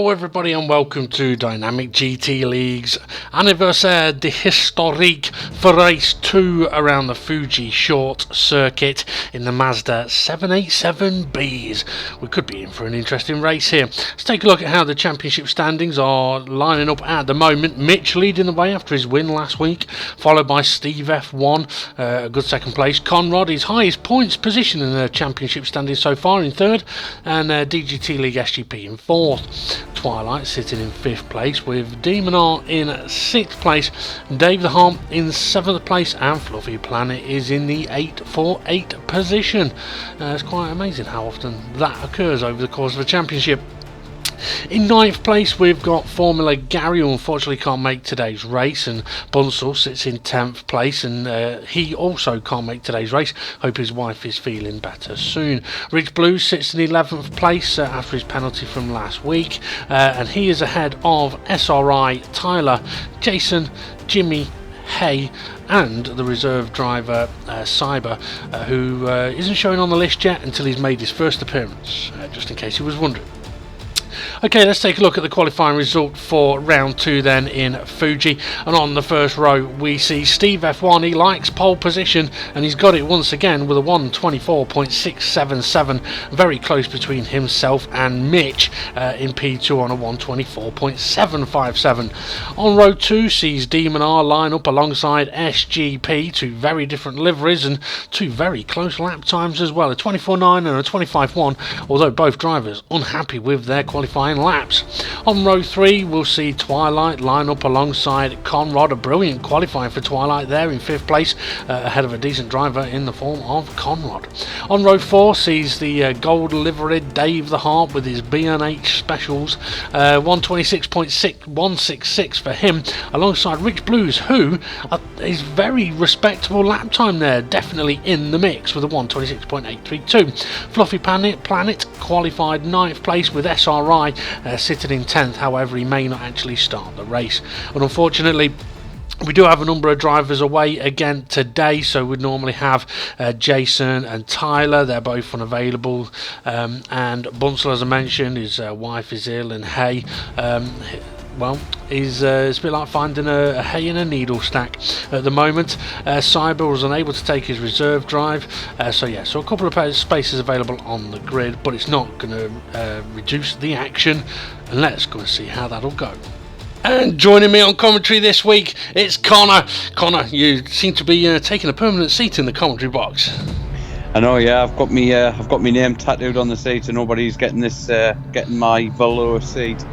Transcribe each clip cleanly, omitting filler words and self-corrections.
Hello everybody and welcome to Dynamic GT League's Anniversaire de Historique for Race 2 around the Fuji short circuit in the Mazda 787Bs. We could be in for an interesting race here. Let's take a look at how the championship standings are lining up at the moment. Mitch leading the way after his win last week, followed by Steve F1, a good second place. Conrad, his highest points position in the championship standings so far, in third, and DGT League SGP in fourth. Twilight sitting in 5th place with Demonar in 6th place, Dave the Harm in 7th place, and Fluffy Planet is in the 848 position. It's quite amazing how often that occurs over the course of a championship. In 9th place we've got Formula Gary, who unfortunately can't make today's race, and Bunsell sits in 10th place, and he also can't make today's race. Hope his wife is feeling better soon. Rich Blues sits in 11th place after his penalty from last week, and he is ahead of SRI, Tyler, Jason, Jimmy, Hay, and the reserve driver Cyber, who isn't showing on the list yet until he's made his first appearance, just in case he was wondering. Okay, let's take a look at the qualifying result for round 2 then in Fuji. And on the first row we see Steve F1. He likes pole position and he's got it once again with a 1:24.677, very close between himself and Mitch in P2 on a 1:24.757. On row 2 sees Demonar line up alongside SGP, two very different liveries and two very close lap times as well, a 24.9 and a 25.1, although both drivers unhappy with their qualifying laps. On row 3 we'll see Twilight line up alongside Conrad, a brilliant qualifying for Twilight there in 5th place, ahead of a decent driver in the form of Conrad. On row 4 sees the gold liveried Dave the Harp with his B&H specials, 1:26.166 for him, alongside Rich Blues, who is very respectable lap time there, definitely in the mix with a 1:26.832. Fluffy Planet qualified 9th place with SRI sitting in 10th, however he may not actually start the race. And unfortunately we do have a number of drivers away again today, so we'd normally have Jason and Tyler, they're both unavailable, and Bunsell, as I mentioned, his wife is ill, and Hay, well, it's a bit like finding a hay in a needle stack at the moment. Cyber was unable to take his reserve drive, so a couple of spaces available on the grid, but it's not going to reduce the action, and let's go and see how that'll go. And joining me on commentary this week, it's Connor. Connor, you seem to be taking a permanent seat in the commentary box. I know, yeah. I've got my name tattooed on the seat, and nobody's getting my velour seat.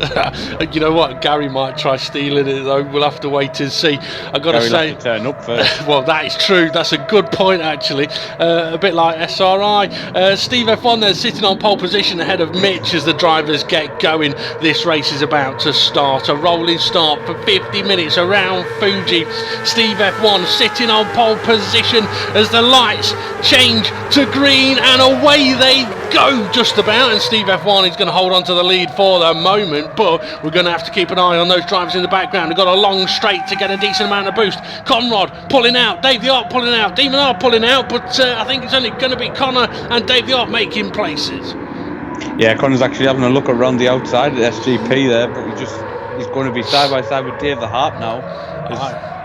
You know what? Gary might try stealing it, though. We'll have to wait and see. I got to say, have to turn up first. Well, that is true. That's a good point, actually. A bit like SRI. Steve F1 there sitting on pole position ahead of Mitch as the drivers get going. This race is about to start. A rolling start for 50 minutes around Fuji. Steve F1 sitting on pole position as the lights change to green, and away they go just about, and Steve F1 is going to hold on to the lead for the moment, but we're going to have to keep an eye on those drivers in the background. They've got a long straight to get a decent amount of boost. Conrad pulling out, Dave the Art pulling out, Demonar pulling out, but I think it's only going to be Connor and Dave the Art making places. Yeah, Connor's actually having a look around the outside of the SGP there, but he's going to be side by side with Dave the Harp now.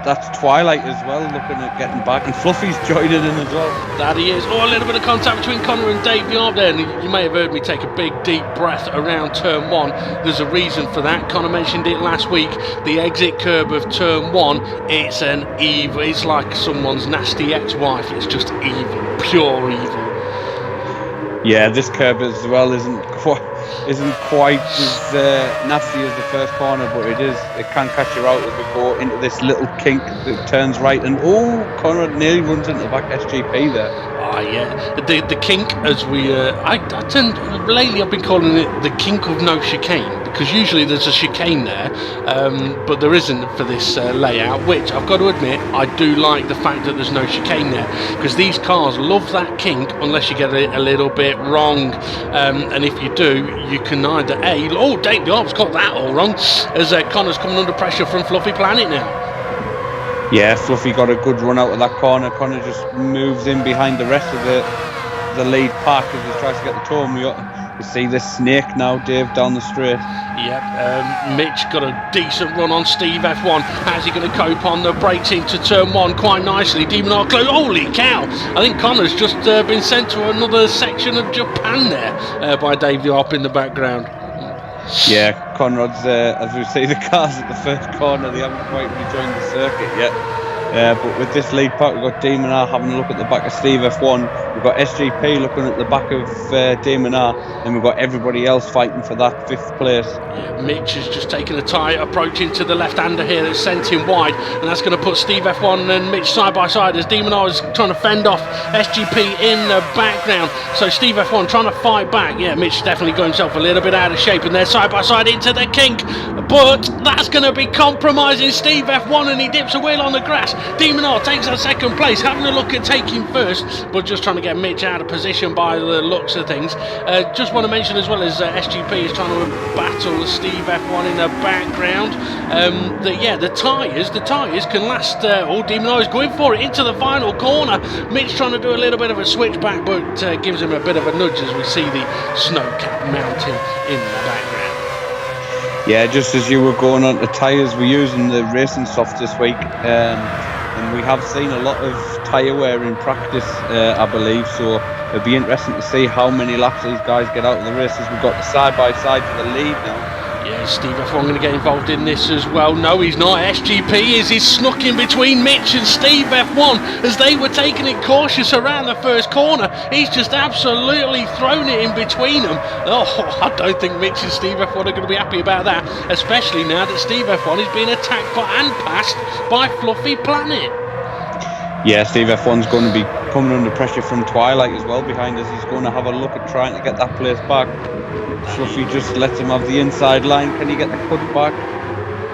That's Twilight as well, looking at getting back, and Fluffy's joining in as well. That he is. A little bit of contact between Connor and Dave the Arp there, and you may have heard me take a big deep breath around turn 1. There's a reason for that. Connor mentioned it last week. The exit curb of turn 1, it's an evil, it's like someone's nasty ex-wife. It's just evil, pure evil. Yeah, this curb as well isn't quite as nasty as the first corner, but it can catch you out as we go into this little kink that turns right, and Conrad nearly runs into the back SGP there. Yeah, the kink, as we lately I've been calling it the kink of no chicane, because usually there's a chicane there, but there isn't for this layout, which I've got to admit I do like the fact that there's no chicane there, because these cars love that kink unless you get it a little bit wrong, and if you do, you can either Dave the Arp's got that all wrong, as Connor's coming under pressure from Fluffy Planet now. Yeah, Fluffy got a good run out of that corner. Connor just moves in behind the rest of the lead pack as he tries to get the toe. We You see this snake now, Dave, down the straight. Yep, Mitch got a decent run on Steve F1. How's he going to cope on the brakes into turn 1 quite nicely? Demon Art close. Holy cow! I think Connor's just been sent to another section of Japan there by Dave the Op in the background. Yeah, Conrad's, as we see the cars at the first corner, they haven't quite rejoined the circuit yet. But with this lead pack, we've got Demon R having a look at the back of Steve F1. We've got SGP looking at the back of Demon R. And we've got everybody else fighting for that 5th place. Yeah, Mitch has just taken a tight approach into the left-hander here that's sent him wide. And that's going to put Steve F1 and Mitch side by side as Demon R is trying to fend off SGP in the background. So Steve F1 trying to fight back. Yeah, Mitch definitely got himself a little bit out of shape. And they're side by side into the kink. But that's going to be compromising Steve F1 and he dips a wheel on the grass. Demon R takes that 2nd place, having a look at taking 1st, but just trying to get Mitch out of position by the looks of things. Just want to mention as well as SGP is trying to battle Steve F1 in the background. The tyres can last. Demon R is going for it into the final corner. Mitch trying to do a little bit of a switchback, but gives him a bit of a nudge as we see the snow-capped mountain in the background. Yeah, just as you were going on to tyres, we're using the racing soft this week, and we have seen a lot of tyre wear in practice, I believe, so it'll be interesting to see how many laps these guys get out of the races. We've got the side-by-side for the lead now. Yeah, Steve F1 going to get involved in this as well. No, he's not. SGP is he's snuck in between Mitch and Steve F1 as they were taking it cautious around the first corner. He's just absolutely thrown it in between them. Oh, I don't think Mitch and Steve F1 are going to be happy about that, especially now that Steve F1 is being attacked and passed by Fluffy Planet. Yeah, Steve F1's going to be coming under pressure from Twilight as well behind us. He's going to have a look at trying to get that place back. Fluffy just lets him have the inside line. Can he get the cut back?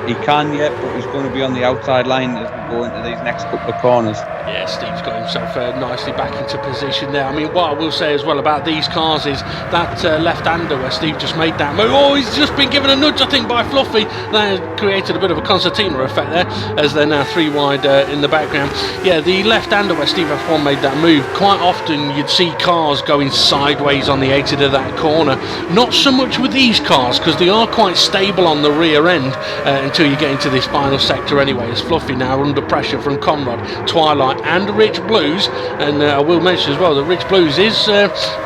He can yet, but he's going to be on the outside line as we go into these next couple of corners. Yeah, Steve's got himself nicely back into position there. I mean, what I will say as well about these cars is that left-hander where Steve just made that move. Oh, he's just been given a nudge, I think, by Fluffy. That created a bit of a concertina effect there as they're now 3 wide in the background. Yeah, the left-hander where Steve F1 made that move, quite often you'd see cars going sideways on the exit of that corner. Not so much with these cars because they are quite stable on the rear end until you get into this final sector anyway, as Fluffy now under pressure from Conrad, Twilight and Rich Blues. And I will mention as well that Rich Blues is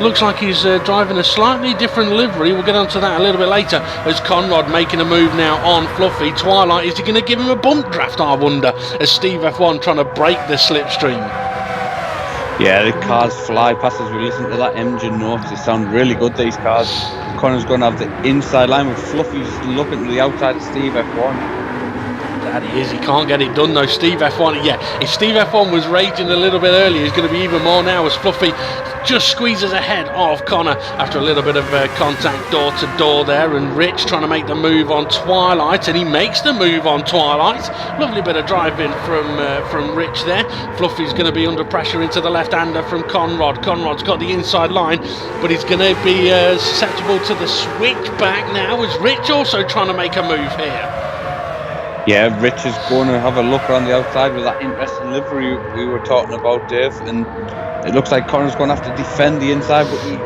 looks like he's driving a slightly different livery. We'll get onto that a little bit later as Conrad making a move now on Fluffy. Twilight, is he going to give him a bump draft, I wonder, as Steve F1 trying to break the slipstream. Yeah, the cars fly past as we listen to that engine notes. They sound really good, these cars. Connor's going to have the inside line with Fluffy's looking to the outside of Steve F1. That he is, he can't get it done though. Steve F1, yeah, if Steve F1 was raging a little bit earlier, he's going to be even more now as Fluffy just squeezes ahead of Connor after a little bit of contact door to door there. And Rich trying to make the move on Twilight, and he makes the move on Twilight. Lovely bit of driving from Rich there. Fluffy's going to be under pressure into the left-hander from Conrad. Conrad's got the inside line, but he's going to be susceptible to the switchback now as Rich also trying to make a move here. Yeah, Rich is going to have a look around the outside with that interesting livery we were talking about, Dave, and it looks like Connor's going to have to defend the inside, but he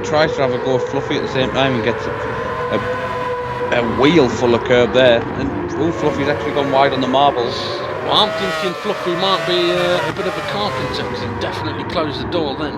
tries to have a go at Fluffy at the same time and gets a wheel full of curb there, and Fluffy's actually gone wide on the marbles. Well, I'm thinking Fluffy might be a bit of a carpenter because he definitely closed the door then.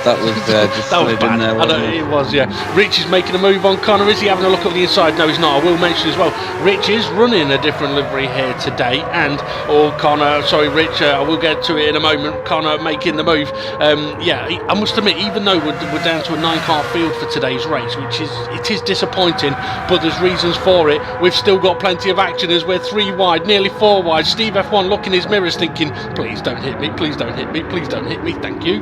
That was just that was bad. in there, I know it was, yeah. Rich is making a move on Connor. Is he having a look at the inside? No, he's not. I will mention as well, Rich is running a different livery here today, and Rich, I will get to it in a moment. Connor making the move. I must admit, even though we're down to a 9-car field for today's race, it is disappointing, but there's reasons for it. We've still got plenty of action as we're 3 wide, nearly 4 wide. Steve F1 looking in his mirrors thinking, please don't hit me, please don't hit me, please don't hit me, thank you.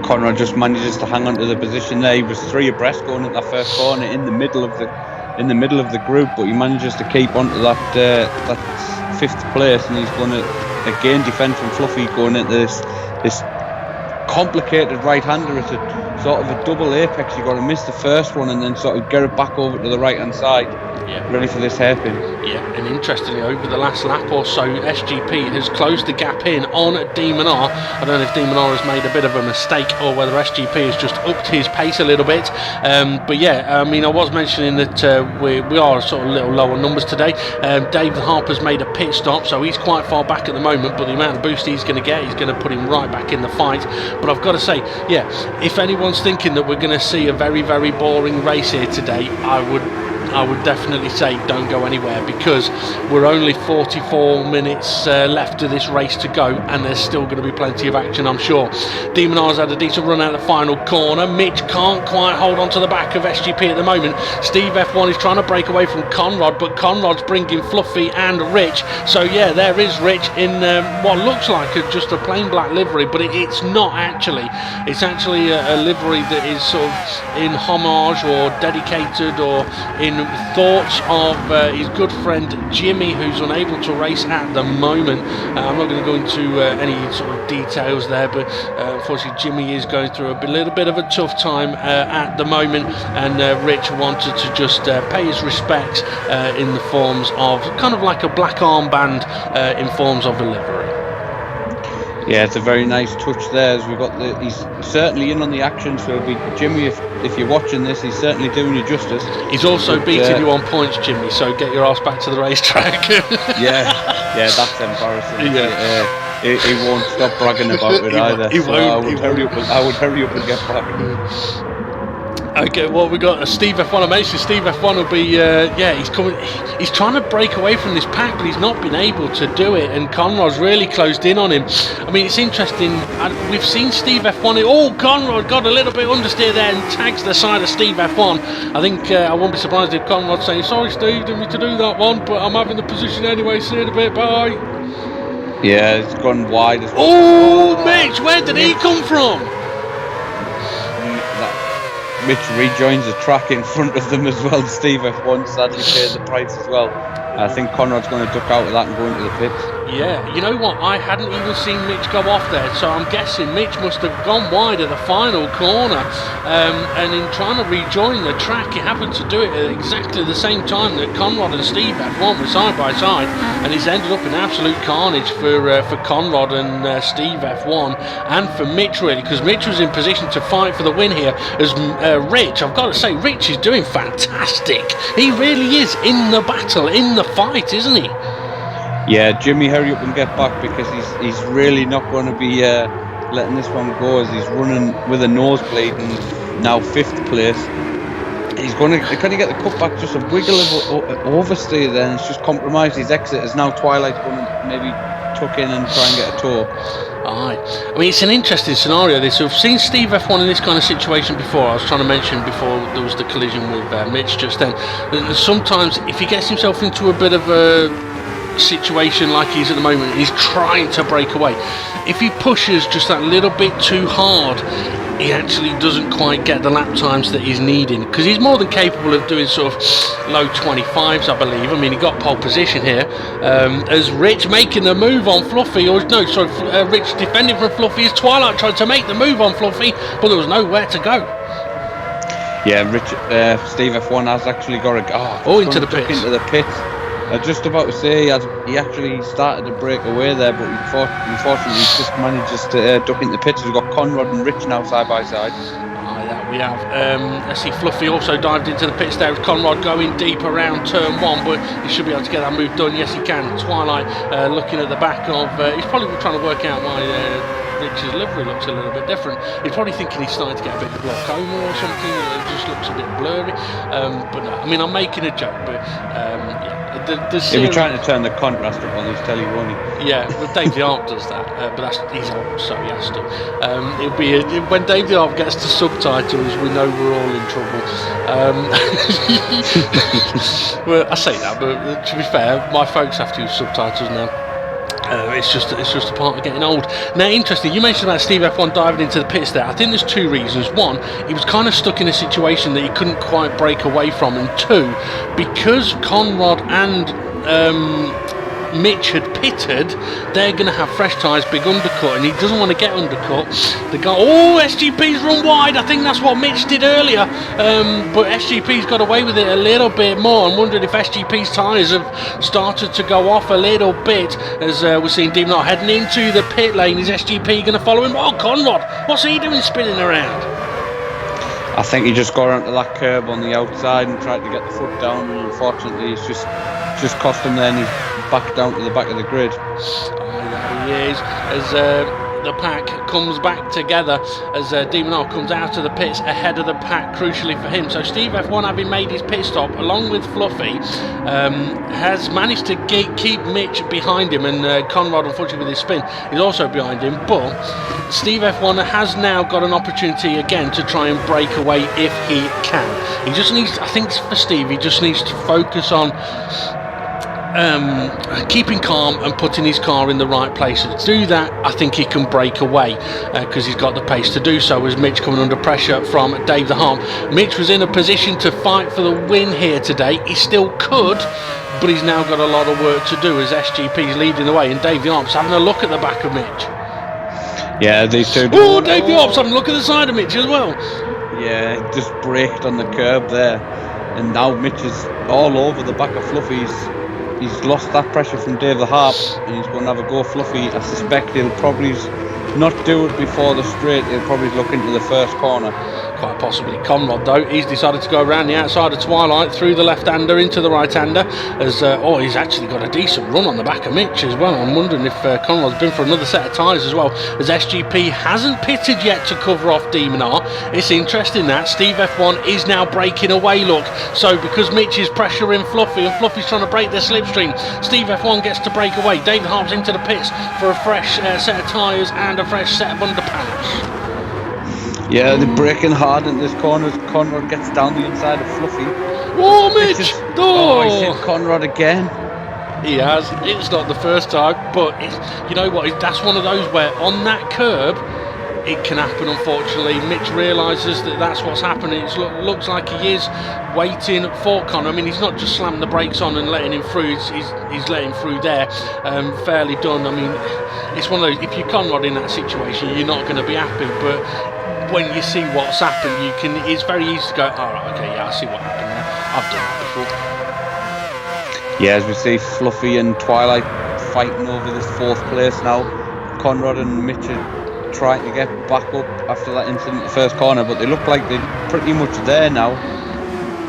Conrad just manages to hang on to the position there. He was 3 abreast going at that first corner in the middle of the group, but he manages to keep onto that 5th place, and he's going to again defend from Fluffy going into this complicated right-hander. sort of a double apex. You've got to miss the first one and then sort of get it back over to the right-hand side, ready for this hairpin. Yeah, and interestingly, over the last lap or so, SGP has closed the gap in on Demon R. I don't know if Demon R has made a bit of a mistake or whether SGP has just upped his pace a little bit. But yeah, I mean, I was mentioning that we are sort of a little low on numbers today. David Harper's made a pit stop, so he's quite far back at the moment, but the amount of boost he's going to get, he's going to put him right back in the fight. But I've got to say, yeah, if anyone's thinking that we're going to see a very, very boring race here today, I would definitely say don't go anywhere, because we're only 44 minutes left of this race to go, and there's still going to be plenty of action, I'm sure. Demon R's had a decent run out of the final corner. Mitch can't quite hold on to the back of SGP at the moment. Steve F1 is trying to break away from Conrad, but Conrad's bringing Fluffy and Rich. So yeah, there is Rich in what looks like just a plain black livery, but it's not actually. It's actually a livery that is sort of in homage or dedicated or in thoughts of his good friend Jimmy, who's unable to race at the moment. I'm not going to go into any sort of details there, but unfortunately Jimmy is going through a little bit of a tough time at the moment, and Rich wanted to just pay his respects in the forms of kind of like a black armband in forms of a livery. Yeah, it's a very nice touch there. As we've got he's certainly in on the action, so it'll be Jimmy. If you're watching this, he's certainly doing you justice. He's also beating you on points, Jimmy. So get your ass back to the racetrack. yeah, that's embarrassing. Yeah, he won't stop bragging about it either. He won't. I would hurry up and get back. Okay, well, we got Steve F1. I mentioned Steve F1 will be, he's coming. He's trying to break away from this pack, but he's not been able to do it. And Conrad's really closed in on him. I mean, it's interesting. We've seen Steve F1. Oh, Conrad got a little bit understeer there and tags the side of Steve F1. I think I won't be surprised if Conrad's saying, "Sorry, Steve, didn't mean to do that one, but I'm having the position anyway. See you in a bit. Bye." Yeah, it's gone wide. Oh, Mitch, where did he come from? Mitch rejoins the track in front of them as well. Steve F1 sadly paid the price as well. I think Conrad's going to duck out of that and go into the pits. Yeah, you know what? I hadn't even seen Mitch go off there, so I'm guessing Mitch must have gone wide at the final corner. And in trying to rejoin the track, he happened to do it at exactly the same time that Conrad and Steve F1 were side by side, and he's ended up in absolute carnage for Conrad and Steve F1, and for Mitch really, because Mitch was in position to fight for the win here. As Rich, I've got to say, Rich is doing fantastic. He really is in the battle, in the fight, isn't he? Yeah, Jimmy, hurry up and get back, because he's really not going to be letting this one go, as he's running with a nosebleed and now 5th place. He's going to get the cutback, just a wiggle of oversteer there, and it's just compromised his exit, as now Twilight's going to maybe tuck in and try and get a tour. Aye. I mean, it's an interesting scenario this. We've seen Steve F1 in this kind of situation before. I was trying to mention before there was the collision with Mitch just then. Sometimes if he gets himself into a bit of a situation like he's at the moment, he's trying to break away. If he pushes just that little bit too hard, he actually doesn't quite get the lap times that he's needing, because he's more than capable of doing sort of low 25s, I believe. I mean, he got pole position here. As Rich making the move on Fluffy, or no, sorry, Rich defending from Fluffy, as Twilight tried to make the move on Fluffy, but there was nowhere to go. Yeah, Steve F1 has actually got into the pits. Into the pits. I was just about to say he actually started to break away there, but unfortunately he just manages to duck into the pits. We've got Conrad and Rich now side by side. That we have. Let's see, Fluffy also dived into the pits there with Conrad going deep around turn 1, but he should be able to get that move done. Yes, he can. Twilight looking at the back of... he's probably trying to work out why Rich's livery looks a little bit different. He's probably thinking he's starting to get a bit of glaucoma or something. It just looks a bit blurry. But no, I mean, I'm making a joke, but yeah. He'll be trying to turn the contrast up on his telly, won't he? Yeah, well, Dave the Arp does that, but he's old, so he has to. It'll be when Dave the Arp gets to subtitles, we know we're all in trouble. Well, I say that, but to be fair, my folks have to use subtitles now. It's just a part of getting old. Now, interesting, you mentioned about Steve F1 diving into the pits there. I think there's 2 reasons. 1, he was kind of stuck in a situation that he couldn't quite break away from, and 2, because Conrad and Mitch had pitted, they're going to have fresh tyres, big undercut, and he doesn't want to get undercut. The guy, SGP's run wide. I think that's what Mitch did earlier, but SGP's got away with it a little bit more. I'm wondering if SGP's tyres have started to go off a little bit as we're seeing Demonor heading into the pit lane. Is SGP going to follow him? Oh, Conrad, what's he doing spinning around? I think he just got onto that curb on the outside and tried to get the foot down, and unfortunately it's just cost him then. He's back down to the back of the grid. He is, as the pack comes back together, as Demonor comes out of the pits ahead of the pack, crucially for him. So Steve F1, having made his pit stop along with Fluffy, has managed to keep Mitch behind him, and Conrad, unfortunately with his spin, is also behind him. But Steve F1 has now got an opportunity again to try and break away if he can. He just needs, I think for Steve, he just needs to focus on keeping calm and putting his car in the right place. To do that, I think he can break away because he's got the pace to do so, as Mitch coming under pressure from Dave the Harm. Mitch was in a position to fight for the win here today. He still could, but he's now got a lot of work to do as SGP's leading the way, and Dave the Harm's having a look at the back of Mitch. Yeah, these two. Oh, Dave the Harm's having a look at the side of Mitch as well. Yeah, just braked on the curb there, and now Mitch is all over the back of Fluffy's. He's lost that pressure from Dave the Harp, and he's going to have a go Fluffy. I suspect he'll probably not do it before the straight. He'll probably look into the first corner. Quite possibly Conrad, though. He's decided to go around the outside of Twilight, through the left-hander into the right-hander, as he's actually got a decent run on the back of Mitch as well. I'm wondering if Conrad's been for another set of tyres as well, as SGP hasn't pitted yet to cover off Demonor. It's interesting that Steve F1 is now breaking away, look. So because Mitch is pressuring Fluffy and Fluffy's trying to break the slipstream, Steve F1 gets to break away. David Harps into the pits for a fresh set of tyres and a fresh set of underpants. Yeah, they're braking hard in this corner as Conrad gets down the inside of Fluffy. Oh, Mitch! He's hit Conrad again. He has. It's not the first time, but you know what? That's one of those where on that curb, it can happen, unfortunately. Mitch realises that that's what's happening. It looks like he is waiting for Conor. I mean, he's not just slamming the brakes on and letting him through. He's letting through there. Fairly done. I mean, it's one of those, if you're Conrad in that situation, you're not going to be happy, but when you see what's happened, it's very easy to go, alright, okay, yeah, I see what happened there. I've done that before. Yeah, as we see Fluffy and Twilight fighting over this fourth place now. Conrad and Mitch are trying to get back up after that incident in the first corner, but they look like they're pretty much there now.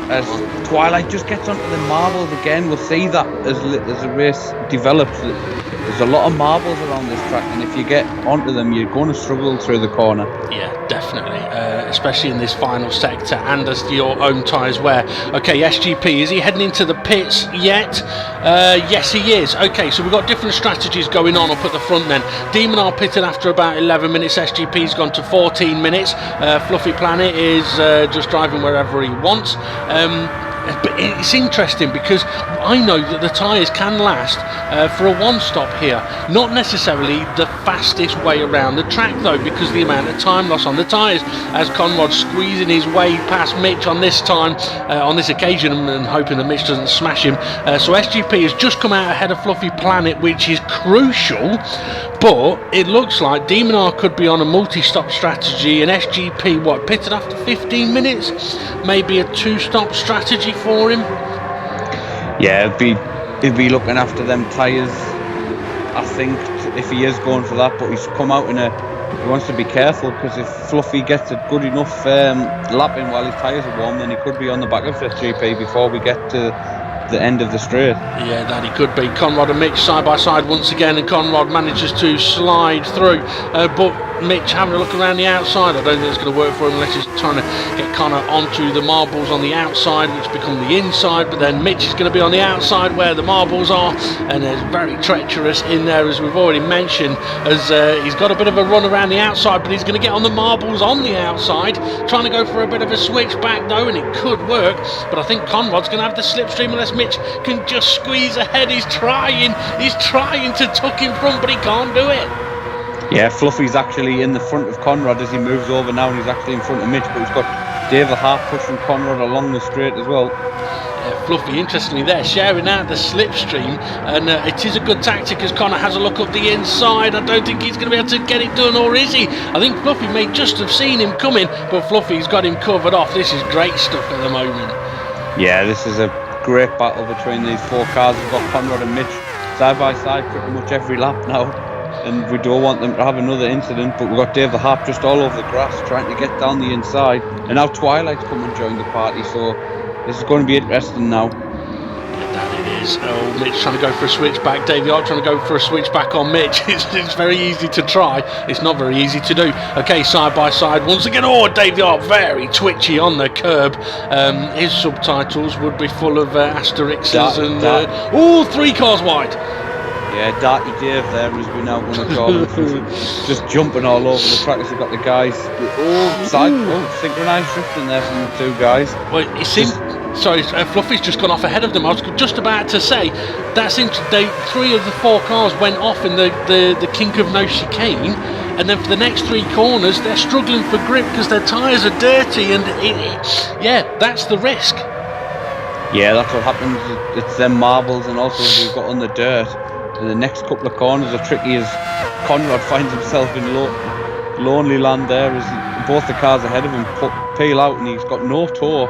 As Twilight just gets onto the marbles again, we'll see that as the race develops. There's a lot of marbles around this track, and if you get onto them, you're going to struggle through the corner. Yeah, definitely, especially in this final sector, and as your own tyres wear. Okay, SGP, is he heading into the pits yet? Yes, he is. Okay, so we've got different strategies going on up at the front then. Demonor pitted after about 11 minutes. SGP's gone to 14 minutes. Fluffy Planet is just driving wherever he wants. But it's interesting because I know that the tyres can last for a one-stop here. Not necessarily the fastest way around the track though, because of the amount of time loss on the tyres, as Conrad squeezing his way past Mitch on this time, on this occasion, and hoping that Mitch doesn't smash him. So SGP has just come out ahead of Fluffy Planet, which is crucial, but it looks like Demonor could be on a multi-stop strategy, and SGP, pitted after 15 minutes? Maybe a two-stop strategy for him? Yeah, he'd be looking after them tyres, I think, if he is going for that, but he's come out he wants to be careful, because if Fluffy gets a good enough lapping while his tyres are warm, then he could be on the back of SGP before we get to the end of the straight. Yeah, that he could be. Conrad and Mitch side by side once again, and Conrad manages to slide through, but Mitch having a look around the outside. I don't think it's going to work for him unless he's trying to get Conor onto the marbles on the outside, which become the inside, but then Mitch is going to be on the outside where the marbles are, and it's very treacherous in there, as we've already mentioned, as he's got a bit of a run around the outside, but he's going to get on the marbles on the outside, trying to go for a bit of a switch back though, and it could work, but I think Conrad's going to have the slipstream unless Mitch can just squeeze ahead. He's trying to tuck in front, but he can't do it. Yeah, Fluffy's actually in the front of Conrad as he moves over now, and he's actually in front of Mitch, but he's got Dave the Hart pushing Conrad along the straight as well. Fluffy, interestingly there, sharing out the slipstream, and it is a good tactic as Connor has a look up the inside. I don't think he's going to be able to get it done, or is he? I think Fluffy may just have seen him coming, but Fluffy's got him covered off. This is great stuff at the moment. Yeah, this is a great battle between these 4 cars. We've got Conrad and Mitch side by side pretty much every lap now, and we don't want them to have another incident, but we've got Dave the Harp just all over the grass trying to get down the inside, and now Twilight's come and joined the party, so this is going to be interesting now. That it is. Oh, Mitch trying to go for a switchback. Davey Hart trying to go for a switchback on Mitch. It's very easy to try. It's not very easy to do. Okay, side by side once again. Oh, Davey Hart very twitchy on the curb. His subtitles would be full of asterisks and 3 cars wide. Yeah, Darty Dave there, as we now going to call him, just jumping all over the track as we've got the guys. Synchronised drifting there from the 2 guys. Well, it seems. Sorry, Fluffy's just gone off ahead of them. I was just about to say, 3 of the 4 cars went off in the kink of no chicane, and then for the next 3 corners, they're struggling for grip because their tyres are dirty, and that's the risk. Yeah, that's what happens. It's them marbles, and also we've got on the dirt. And the next couple of corners are tricky as Conrad finds himself in lonely land there as both the cars ahead of him peel out, and he's got no tow.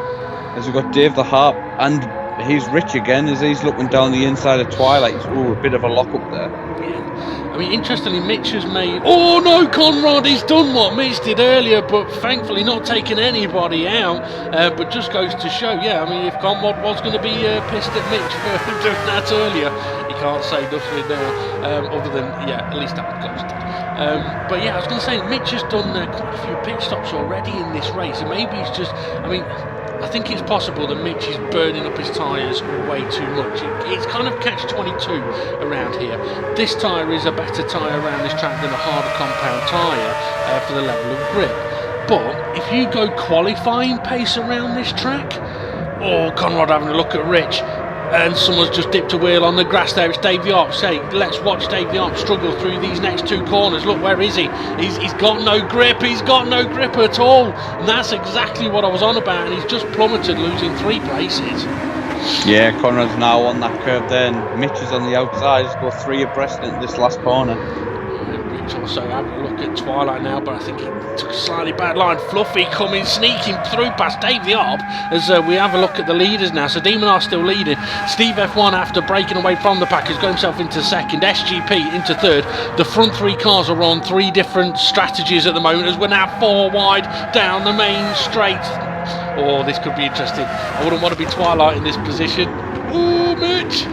As we've got Dave the Harp, and he's Rich again as he's looking down the inside of Twilight. A bit of a lock up there. Yeah. I mean, interestingly, Mitch has made... Oh no, Conrad, he's done what Mitch did earlier, but thankfully not taking anybody out. But just goes to show, I mean, if Conrad was going to be pissed at Mitch for doing that earlier, he can't say nothing now, other than, at least that was ghosted. But I was going to say, Mitch has done quite a few pit stops already in this race, and maybe he's just... I think it's possible that Mitch is burning up his tyres way too much. It's kind of catch-22 around here. This tyre is a better tyre around this track than a harder compound tyre for the level of grip. But if you go qualifying pace around this track, Conrad having a look at Rich, and someone's just dipped a wheel on the grass there. It's Davey Arp. Let's watch Davey Arp struggle through these next 2 corners. Look, where is he? He's got no grip. He's got no grip at all. And that's exactly what I was on about. And he's just plummeted, losing 3 places. Yeah, Conrad's now on that curve there, and Mitch is on the outside. He's got 3 abreast into this last corner. Rich also having a look at Twilight now, but I think he took a slightly bad line. Fluffy coming, sneaking through past Davey Arp as we have a look at the leaders now. So Demon are still leading. Steve F1 after breaking away from the pack has got himself into 2nd. SGP into 3rd. The front 3 cars are on 3 different strategies at the moment as we're now 4 wide down the main straight. Oh, this could be interesting. I wouldn't want to be Twilight in this position. Oh, Mitch!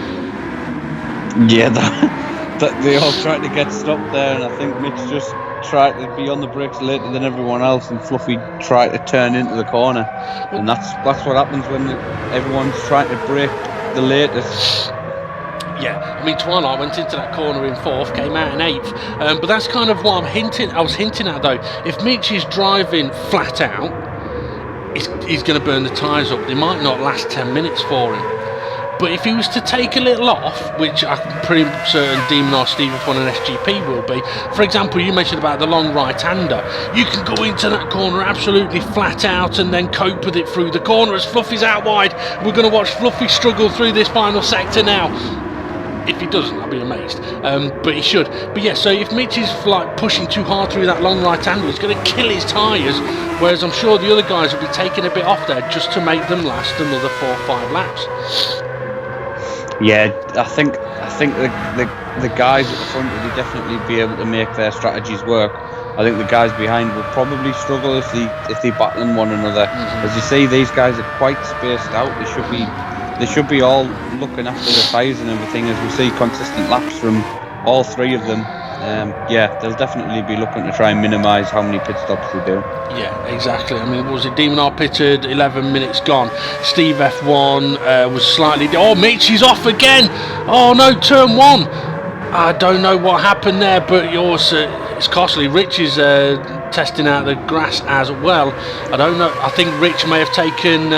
Yeah, that they all tried to get stopped there, and I think Mitch just tried to be on the brakes later than everyone else, and Fluffy tried to turn into the corner. And that's what happens when everyone's trying to brake the latest. Yeah, I mean, Twilight went into that corner in 4th, came out in 8th, but that's kind of what I was hinting at though. If Mitch is driving flat out, he's going to burn the tyres up. They might not last 10 minutes for him. But if he was to take a little off, which I'm pretty certain Demon or Steve F1 and SGP will be, for example, you mentioned about the long right-hander, you can go into that corner absolutely flat out and then cope with it through the corner as Fluffy's out wide. We're going to watch Fluffy struggle through this final sector now. If he doesn't, I'll be amazed. But he should. But so if Mitch is pushing too hard through that long right-hander, he's going to kill his tyres, whereas I'm sure the other guys will be taking a bit off there just to make them last another 4 or 5 laps. Yeah, I think the guys at the front will definitely be able to make their strategies work. I think the guys behind will probably struggle if they battling one another. As you see, these guys are quite spaced out. They should be all looking after the tyres and everything, as we see consistent laps from all 3 of them. They'll definitely be looking to try and minimise how many pit stops they do. Yeah, exactly. I mean, was it Demon R pitted, 11 minutes gone. Steve F1 was slightly... Oh, Mitch is off again! Oh no, turn 1! I don't know what happened there, but it's costly. Rich is testing out the grass as well. I don't know. I think Rich may have taken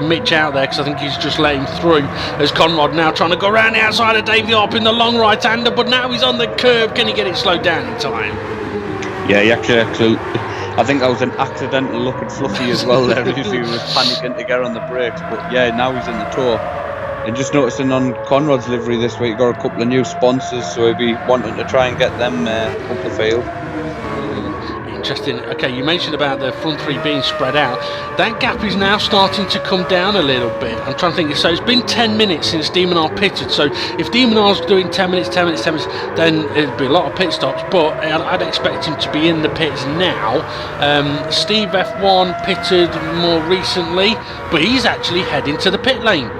Mitch out there, because I think he's just let him through. As Conrad now trying to go around the outside of Davey up in the long right-hander, but now he's on the curb. Can he get it slowed down in time? Yeah, he actually I think that was an accidental look at Fluffy as well there, as he was panicking to get on the brakes. But yeah, now he's in the tour. And just noticing on Conrad's livery this week, got a couple of new sponsors, so he'll be wanting to try and get them up the field. Interesting. Okay, you mentioned about the front three being spread out. That gap is now starting to come down a little bit. I'm trying to think. So it's been 10 minutes since Demon R pitted. So if Demon R's doing 10 minutes, then it'd be a lot of pit stops. But I'd expect him to be in the pits now. Steve F1 pitted more recently, but he's actually heading to the pit lane.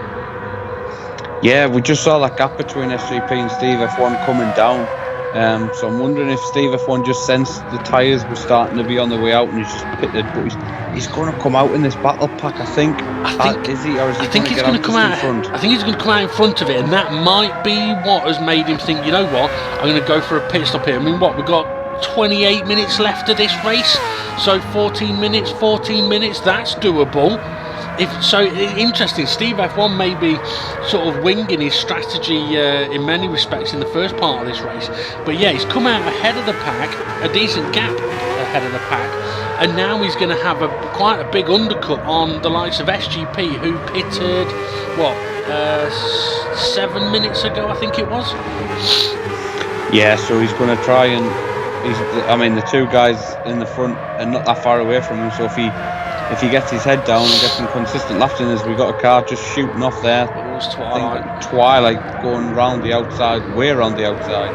Yeah, we just saw that gap between SGP and Steve F1 coming down. So I'm wondering if Steve F1 just sensed the tyres were starting to be on the way out and he's just pitted. But he's going to come out in this battle pack, I think. Is he, or is he going to get out just in front? I think he's going to come out in front of it, and that might be what has made him think, you know what, I'm going to go for a pit stop here. I mean, we've got 28 minutes left of this race, so 14 minutes, that's doable. Interesting. Steve F1 may be sort of winging his strategy in many respects in the first part of this race, but yeah, he's come out ahead of the pack, a decent gap ahead of the pack, and now he's going to have quite a big undercut on the likes of SGP, who pitted 7 minutes ago, I think it was. Yeah, so he's going to try and the two guys in the front are not that far away from him, so if he gets his head down and gets some consistent laps in, as we got a car just shooting off there. It was Twilight. Twilight going round the outside, way around the outside.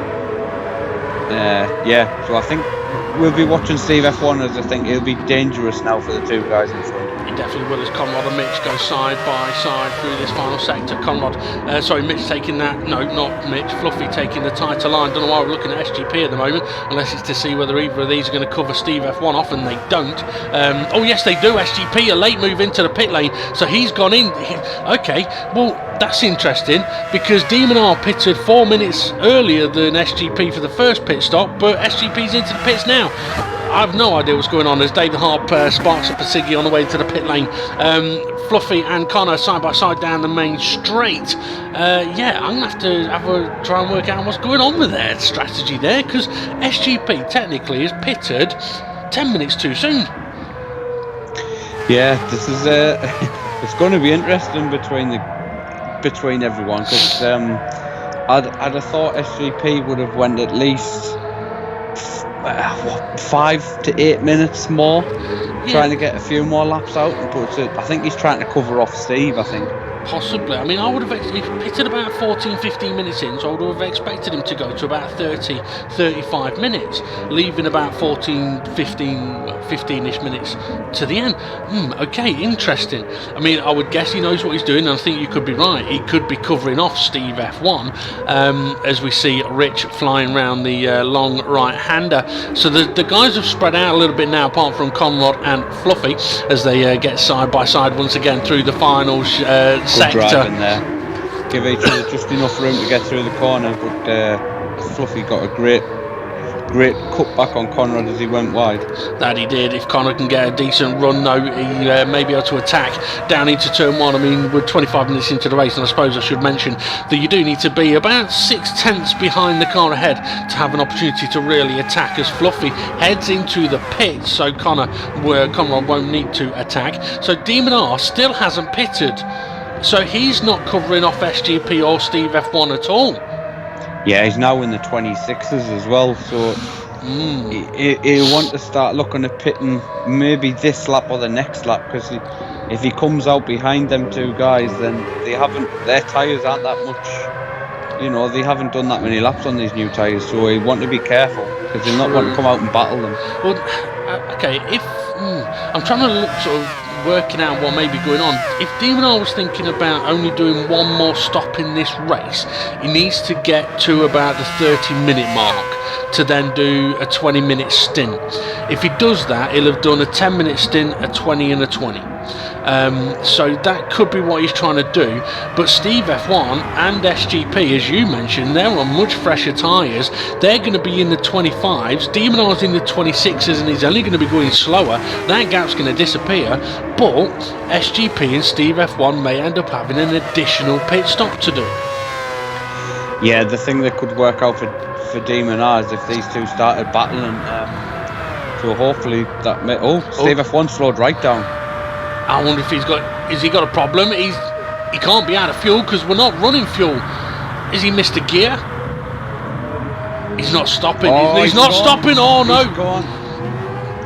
So I think we'll be watching Steve F1, as I think he'll be dangerous now for the two guys in front. He definitely will, as Conrad and Mitch go side by side through this final sector. Mitch taking that, no, not Mitch, Fluffy taking the tighter line. Don't know why we're looking at SGP at the moment, unless it's to see whether either of these are going to cover Steve F1 off, and they don't. Oh yes, they do. SGP, a late move into the pit lane, so he's gone in. Okay, well, that's interesting, because Demon R pitted 4 minutes earlier than SGP for the first pit stop, but SGP's into the pits now. I have no idea what's going on as David Harp sparks up a ciggy on the way to the pit lane. Fluffy and Connor side by side down the main straight. I'm going to have a try and work out what's going on with their strategy there, because SGP technically is pitted 10 minutes too soon. Yeah, this is it's going to be interesting between everyone, because I'd have thought SGP would have went at least 5 to 8 minutes more, trying to get a few more laps out, but I think he's trying to cover off Steve, I think. Possibly. I mean, I would have he pitted about 14-15 minutes in, so I would have expected him to go to about 30-35 minutes, leaving about 15-ish minutes to the end. Okay, interesting. I mean, I would guess he knows what he's doing, and I think you could be right. He could be covering off Steve F1, as we see Rich flying around the long right-hander. So the guys have spread out a little bit now, apart from Conrad and Fluffy, as they get side by side once again through the final sector. Driving there, give each other just enough room to get through the corner, but Fluffy got a great cut back on Conrad as he went wide. That he did. If Conrad can get a decent run though, he may be able to attack down into turn 1. I mean, we're 25 minutes into the race, and I suppose I should mention that you do need to be about 6/10 behind the car ahead to have an opportunity to really attack, as Fluffy heads into the pits, so Conrad won't need to attack. So Demon R still hasn't pitted, so he's not covering off SGP or Steve F1 at all. Yeah, he's now in the 26s as well, so he'll want to start looking at pitting maybe this lap or the next lap, because if he comes out behind them two guys, then their tyres aren't that much, they haven't done that many laps on these new tyres, so he'll want to be careful, because he'll not want to come out and battle them. Well, okay, I'm trying to look sort of working out what may be going on. If Demon R was thinking about only doing one more stop in this race, he needs to get to about the 30-minute mark to then do a 20-minute stint. If he does that, he'll have done a 10-minute stint, a 20 and a 20. So that could be what he's trying to do. But Steve F1 and SGP, as you mentioned, they're on much fresher tyres. They're going to be in the 25s. Demon R's in the 26s, and he's only going to be going slower. That gap's going to disappear. But SGP and Steve F1 may end up having an additional pit stop to do. Yeah, the thing that could work out for Demon R is if these two started battling So hopefully that may... Oh, Steve F1 slowed right down. I wonder if has he got a problem? He can't be out of fuel because we're not running fuel. Has he missed a gear? He's not stopping. He's not stopping. Oh no! He's gone.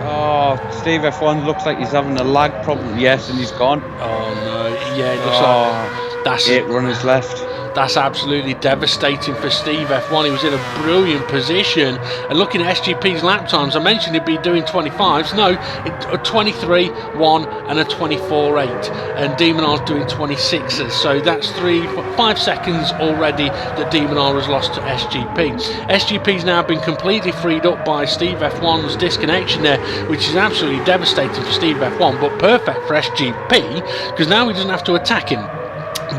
Oh, Steve F1 looks like he's having a lag problem. Yes, and he's gone. Oh no! Yeah, it looks like that's 8 runners left. That's absolutely devastating for Steve F1. He was in a brilliant position. And looking at SGP's lap times, I mentioned he'd be doing 25s. No, a 23.1 and a 24.8. And Demonar's doing 26s. So that's 5 seconds already that Demonar has lost to SGP. SGP's now been completely freed up by Steve F1's disconnection there, which is absolutely devastating for Steve F1, but perfect for SGP because now he doesn't have to attack him.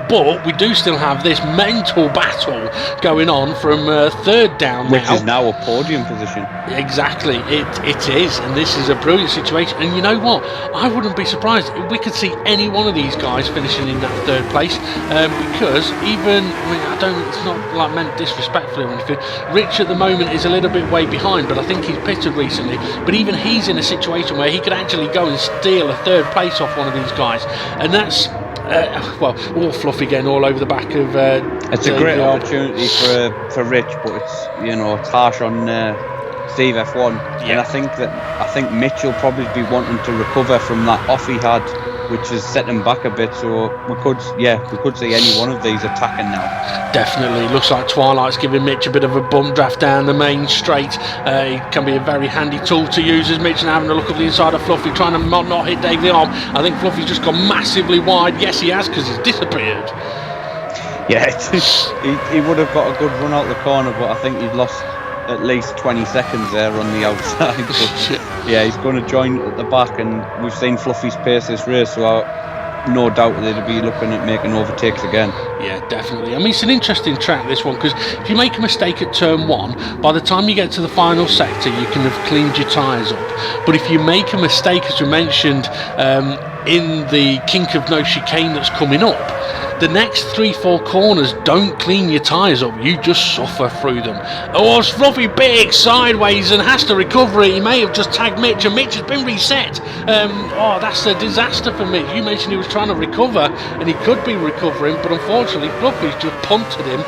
But we do still have this mental battle going on from third down now. Which is now a podium position. Exactly, it is, and this is a brilliant situation. And you know what? I wouldn't be surprised if we could see any one of these guys finishing in that third place, because even, it's not like meant disrespectfully or anything. Rich at the moment is a little bit way behind, but I think he's pitted recently. But even he's in a situation where he could actually go and steal a third place off one of these guys, and that's. All Fluffy getting all over the back of. It's a great opportunity for Rich, but it's harsh on Steve F1. Yeah. And I think Mitch will probably be wanting to recover from that off he had, which has set him back a bit. So we could see any one of these attacking now. Definitely, looks like Twilight's giving Mitch a bit of a bump draft down the main straight. He can be a very handy tool to use as Mitch, and having a look at the inside of Fluffy, trying to not hit Dave the arm. I think Fluffy's just gone massively wide. Yes, he has, because he's disappeared. Yeah, he would have got a good run out the corner, but I think he'd lost at least 20 seconds there on the outside. But yeah, he's going to join at the back, and we've seen Fluffy's pace this race, so no doubt they'll be looking at making overtakes again. Yeah, definitely. I mean, it's an interesting track, this one, because if you make a mistake at turn 1, by the time you get to the final sector, you can have cleaned your tyres up. But if you make a mistake, as we mentioned, in the kink of no chicane that's coming up, the next 3-4 corners don't clean your tyres up, you just suffer through them. Oh, it's Fluffy big sideways and has to recover it. He may have just tagged Mitch, and Mitch has been reset. That's a disaster for Mitch. You mentioned he was trying to recover, and he could be recovering, but unfortunately Fluffy's just punted him.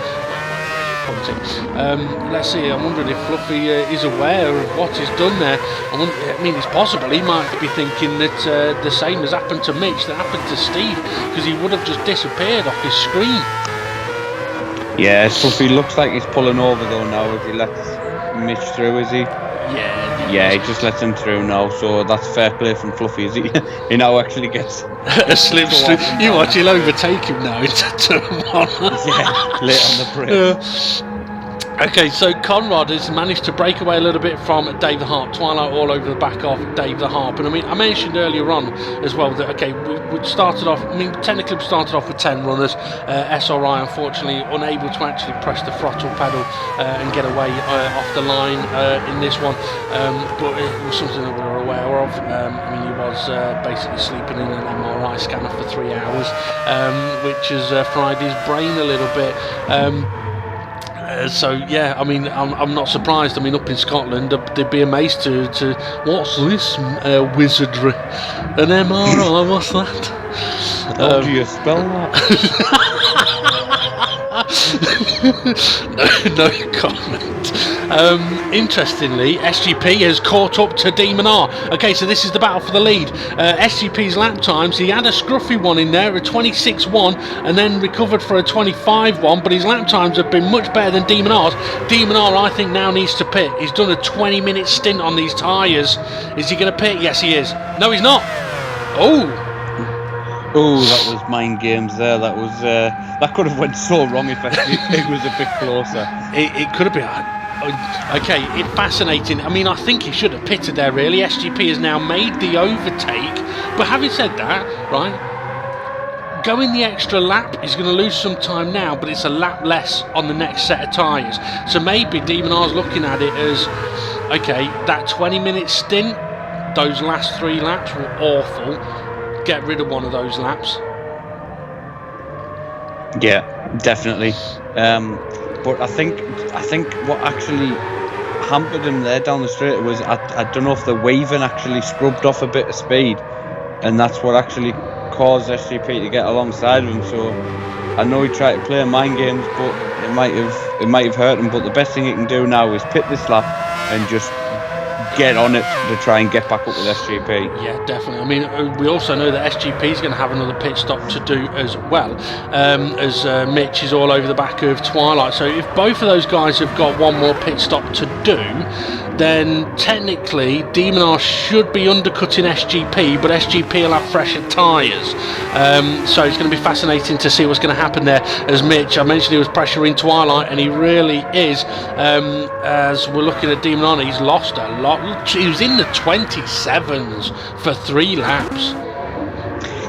Let's see, I'm wondering if Fluffy is aware of what he's done there. I mean, it's possible he might be thinking that the same has happened to Mitch that happened to Steve, because he would have just disappeared off his screen. Yeah, Fluffy looks like he's pulling over though now as he lets Mitch through, is he? Yeah, he just lets him through now, so that's fair play from Fluffy. He now actually gets a slipstream. You watch, he'll overtake him now into turn 1. Yeah, late on the brake. Okay, so Conrad has managed to break away a little bit from Dave the Harp. Twilight all over the back of Dave the Harp. And I mean, I mentioned earlier on as well that, okay, we started off, technically we started off with 10 runners. SRI, unfortunately, unable to actually press the throttle pedal and get away off the line in this one. But it was something that we were aware of. I mean, he was basically sleeping in an MRI scanner for 3 hours, which has fried his brain a little bit. So yeah, I mean, I'm not surprised. I mean, up in Scotland, they'd be amazed to what's this wizardry? An MRI? What's that? How do you spell that? no comment. Interestingly, SGP has caught up to Demonar. Okay, so this is the battle for the lead. SGP's lap times, he had a scruffy one in there, a 26.1, and then recovered for a 25.1, but his lap times have been much better than Demonar's. Demonar, I think, now needs to pit. He's done a 20-minute stint on these tyres. Is he going to pit? Yes, he is. No, he's not. Oh, that was mind games there. That was that could have went so wrong if it was a bit closer. It could have been. Okay, it's fascinating. I mean, I think he should have pitted there, really. SGP has now made the overtake. But having said that, right, going the extra lap, he's going to lose some time now, but it's a lap less on the next set of tyres. So maybe Demonar's looking at it as, okay, that 20-minute stint, those last 3 laps were awful. Get rid of one of those laps. Yeah, definitely. But I think what actually hampered him there down the straight was I don't know if the weaving actually scrubbed off a bit of speed, and that's what actually caused SGP to get alongside of him. So I know he tried to play mind games, but it might have hurt him. But the best thing he can do now is pit this lap and just get on it to try and get back up with SGP. Yeah, definitely. I mean, we also know that SGP is going to have another pit stop to do as well, as Mitch is all over the back of Twilight. So if both of those guys have got one more pit stop to do, then technically Demonar should be undercutting SGP, but SGP will have fresher tyres. So it's going to be fascinating to see what's going to happen there, as Mitch, I mentioned he was pressuring Twilight, and he really is. As we're looking at Demonar, he's lost a lot. He was in the 27s for 3 laps.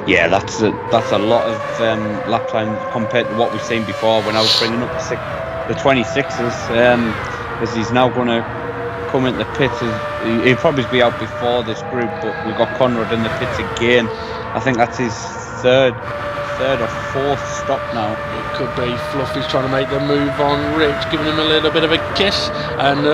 Yeah, that's a lot of lap time compared to what we've seen before when I was bringing up the 26s. As he's now going to come into the pits, he'll probably be out before this group, but we've got Conrad in the pits again. I think that's his third or fourth stop now. It could be. Fluffy's trying to make the move on Rich, giving him a little bit of a kiss, and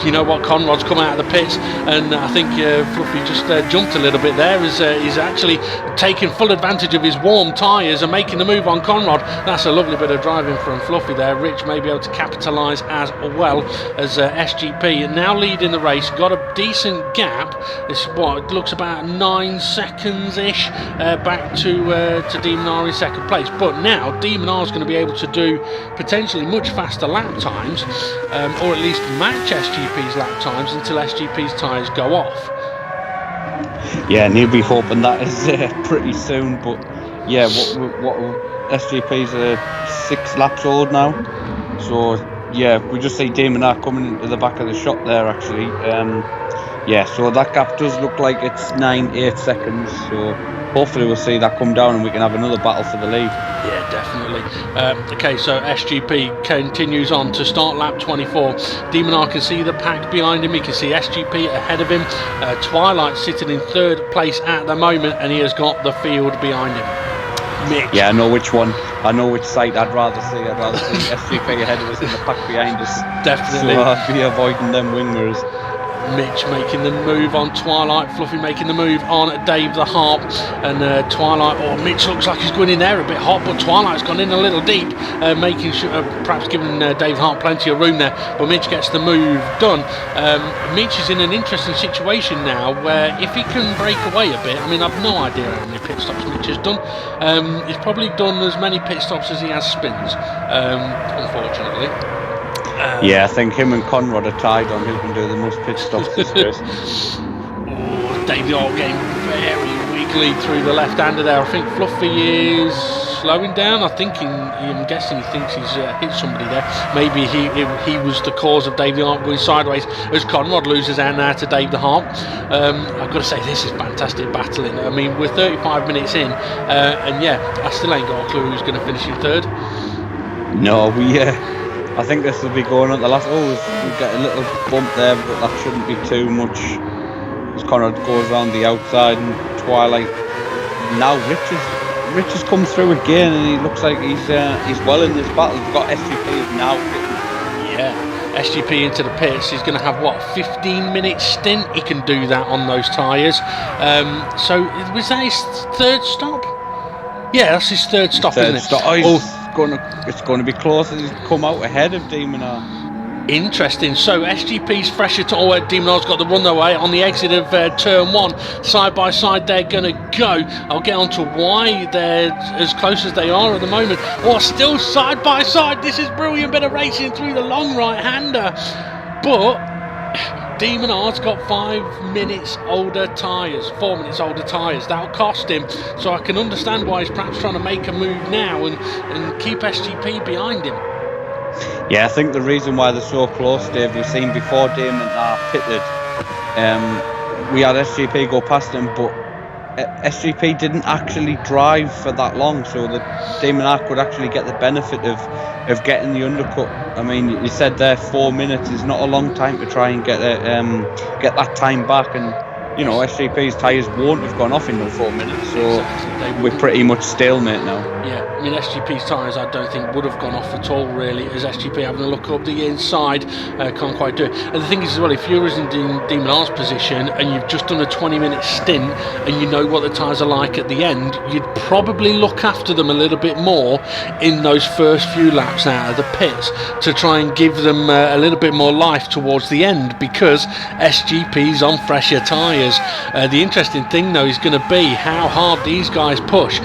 you know what, Conrad's come out of the pits, and I think Fluffy just jumped a little bit there, as he's actually taking full advantage of his warm tyres and making the move on Conrad. That's a lovely bit of driving from Fluffy there. Rich may be able to capitalise as well, as SGP now leading the race, got a decent gap. It's what it looks about 9 seconds ish back to Demonar in second place, but now Demonar's going to be able to do potentially much faster lap times, or at least match SGP's lap times until SGP's tyres go off. Yeah, and he'll be hoping that is pretty soon. But yeah, what SGP's 6 laps old now, so yeah, we just see Demonar coming into the back of the shop there actually. Yeah, so that gap does look like it's 9-8 seconds, so hopefully we'll see that come down and we can have another battle for the lead. Yeah, definitely. Okay, so SGP continues on to start lap 24. Demonar can see the pack behind him. He can see SGP ahead of him. Twilight sitting in third place at the moment, and he has got the field behind him. Mitch. Yeah, I know which one. I know which side I'd rather see. I'd rather see SGP ahead of us and the pack behind us. Definitely. So I'd be avoiding them wingers. Mitch making the move on Twilight, Fluffy making the move on Dave the Harp, and Twilight, Mitch looks like he's going in there a bit hot, but Twilight's gone in a little deep, making sure, perhaps giving Dave Harp plenty of room there, but Mitch gets the move done. Mitch is in an interesting situation now, where if he can break away a bit, I mean, I've no idea how many pit stops Mitch has done. He's probably done as many pit stops as he has spins, unfortunately. Yeah, I think him and Conrad are tied on who can do the most pit stops this race. David Hart getting very wiggly through the left-hander there. I think Fluffy is slowing down. I'm guessing he thinks he's hit somebody there. Maybe he was the cause of Dave the Hart going sideways, as Conrad loses out now to Dave the Hart. I've got to say, this is fantastic battling. I mean, we're 35 minutes in, and yeah, I still ain't got a clue who's going to finish in third. No, I think this will be going on the last. We get a little bump there, but that shouldn't be too much. As Conrad goes around the outside, and Twilight. Now Rich has come through again, and he looks like he's well in this battle. We've got SGP now. Yeah, SGP into the pits. He's going to have what, 15-minute stint? He can do that on those tyres. So was that his third stop? Yeah, that's his third stop, isn't it? It's going to be close as he's come out ahead of Demonar. Interesting. So SGP's fresher to Demonar's got the runaway on the exit of turn 1. Side by side they're going to go. I'll get on to why they're as close as they are at the moment. Still side by side. This is brilliant bit of racing through the long right-hander. But Demonar's got 5 minutes older tyres, 4 minutes older tyres. That'll cost him. So I can understand why he's perhaps trying to make a move now and keep SGP behind him. Yeah, I think the reason why they're so close, Dave, we've seen before Damon pitted, we had SGP go past him, but SGP didn't actually drive for that long, so that Damon could actually get the benefit of getting the undercut. I mean, you said there 4 minutes is not a long time to try and get that time back, and you know SGP's tyres won't have gone off in the 4 minutes, so we're pretty much stalemate now. Yeah. I mean, SGP's tyres I don't think would have gone off at all, really, as SGP having a look up the inside, can't quite do it. And the thing is as well, if you're in Demon R's position and you've just done a 20-minute stint and you know what the tyres are like at the end, you'd probably look after them a little bit more in those first few laps out of the pits to try and give them a little bit more life towards the end, because SGP's on fresher tyres. The interesting thing though is going to be how hard these guys push,